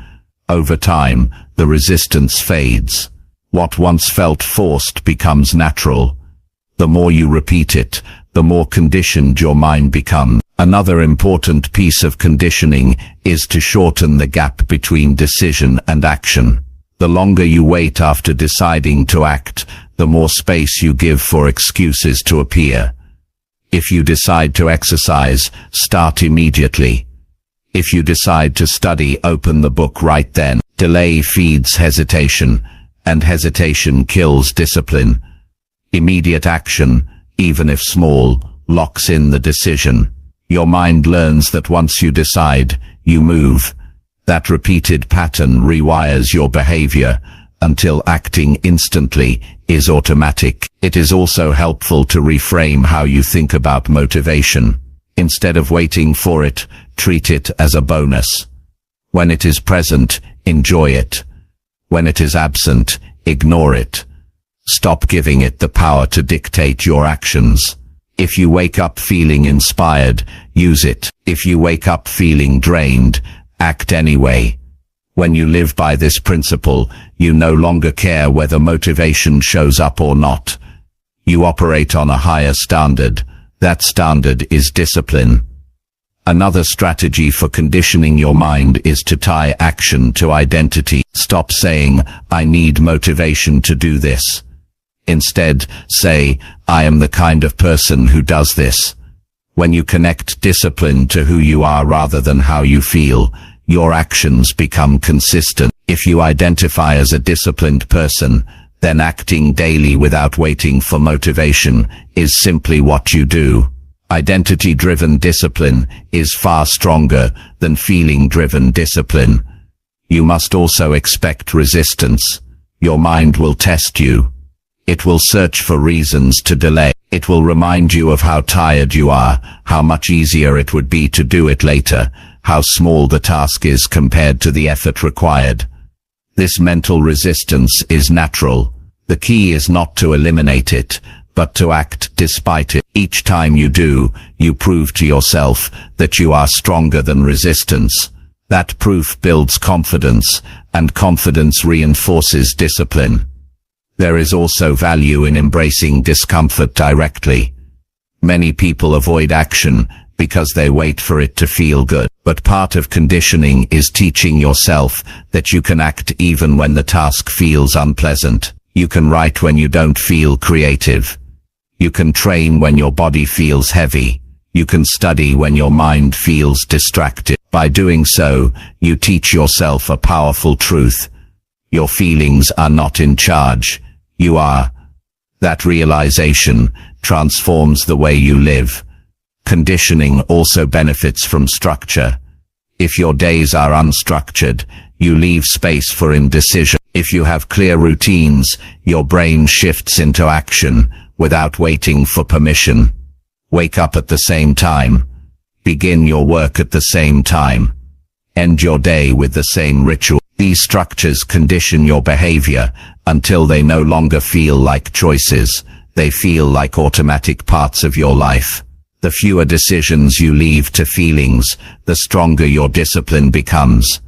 Over time, the resistance fades. What once felt forced becomes natural. The more you repeat it, the more conditioned your mind becomes. Another important piece of conditioning is to shorten the gap between decision and action. The longer you wait after deciding to act, the more space you give for excuses to appear. If you decide to exercise, start immediately. If you decide to study, open the book right then. Delay feeds hesitation, and hesitation kills discipline. Immediate action, even if small, locks in the decision. Your mind learns that once you decide, you move. That repeated pattern rewires your behavior until acting instantly is automatic. It is also helpful to reframe how you think about motivation. Instead of waiting for it, treat it as a bonus. When it is present, enjoy it. When it is absent, ignore it. Stop giving it the power to dictate your actions. If you wake up feeling inspired, use it. If you wake up feeling drained, act anyway. When you live by this principle, you no longer care whether motivation shows up or not. You operate on a higher standard. That standard is discipline. Another strategy for conditioning your mind is to tie action to identity. Stop saying, "I need motivation to do this." Instead, say, "I am the kind of person who does this." When you connect discipline to who you are rather than how you feel, your actions become consistent. If you identify as a disciplined person, then acting daily without waiting for motivation is simply what you do. Identity-driven discipline is far stronger than feeling-driven discipline. You must also expect resistance. Your mind will test you. It will search for reasons to delay. It will remind you of how tired you are, how much easier it would be to do it later, how small the task is compared to the effort required. This mental resistance is natural. The key is not to eliminate it, but to act despite it. Each time you do, you prove to yourself that you are stronger than resistance. That proof builds confidence, and confidence reinforces discipline. There is also value in embracing discomfort directly. Many people avoid action because they wait for it to feel good. But part of conditioning is teaching yourself that you can act even when the task feels unpleasant. You can write when you don't feel creative. You can train when your body feels heavy. You can study when your mind feels distracted. By doing so, you teach yourself a powerful truth. Your feelings are not in charge. You are. That realization transforms the way you live. Conditioning also benefits from structure. If your days are unstructured, you leave space for indecision. If you have clear routines, your brain shifts into action without waiting for permission. Wake up at the same time. Begin your work at the same time. End your day with the same ritual. These structures condition your behavior until they no longer feel like choices. They feel like automatic parts of your life. The fewer decisions you leave to feelings, the stronger your discipline becomes.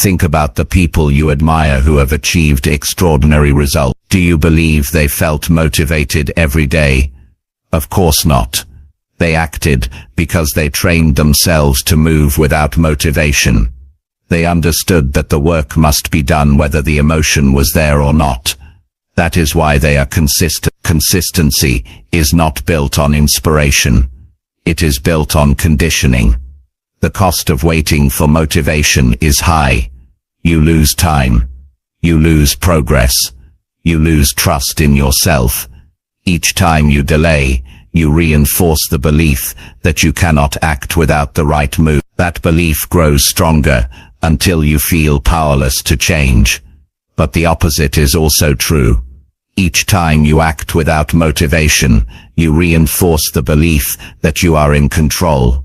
Think about the people you admire who have achieved extraordinary results. Do you believe they felt motivated every day? Of course not. They acted because they trained themselves to move without motivation. They understood that the work must be done whether the emotion was there or not. That is why they are consistent. Consistency is not built on inspiration. It is built on conditioning. The cost of waiting for motivation is high. You lose time. You lose progress. You lose trust in yourself. Each time you delay, you reinforce the belief that you cannot act without the right move. That belief grows stronger until you feel powerless to change. But the opposite is also true. Each time you act without motivation, you reinforce the belief that you are in control.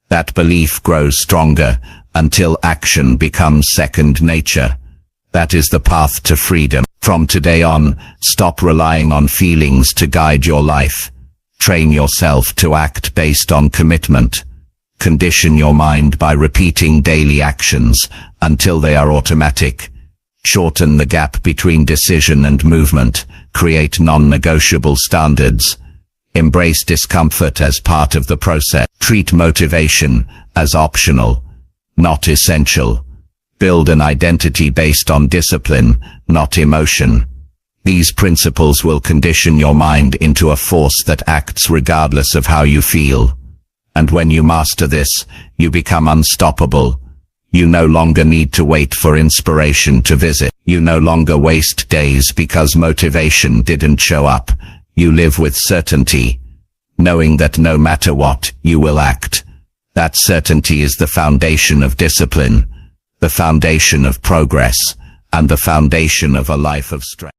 That belief grows stronger until action becomes second nature. That is the path to freedom. From today on, stop relying on feelings to guide your life. Train yourself to act based on commitment. Condition your mind by repeating daily actions until they are automatic. Shorten the gap between decision and movement. Create non-negotiable standards. Embrace discomfort as part of the process. Treat motivation as optional, not essential. Build an identity based on discipline, not emotion. These principles will condition your mind into a force that acts regardless of how you feel. And when you master this, you become unstoppable. You no longer need to wait for inspiration to visit. You no longer waste days because motivation didn't show up. You live with certainty, knowing that no matter what, you will act. That certainty is the foundation of discipline, the foundation of progress, and the foundation of a life of strength.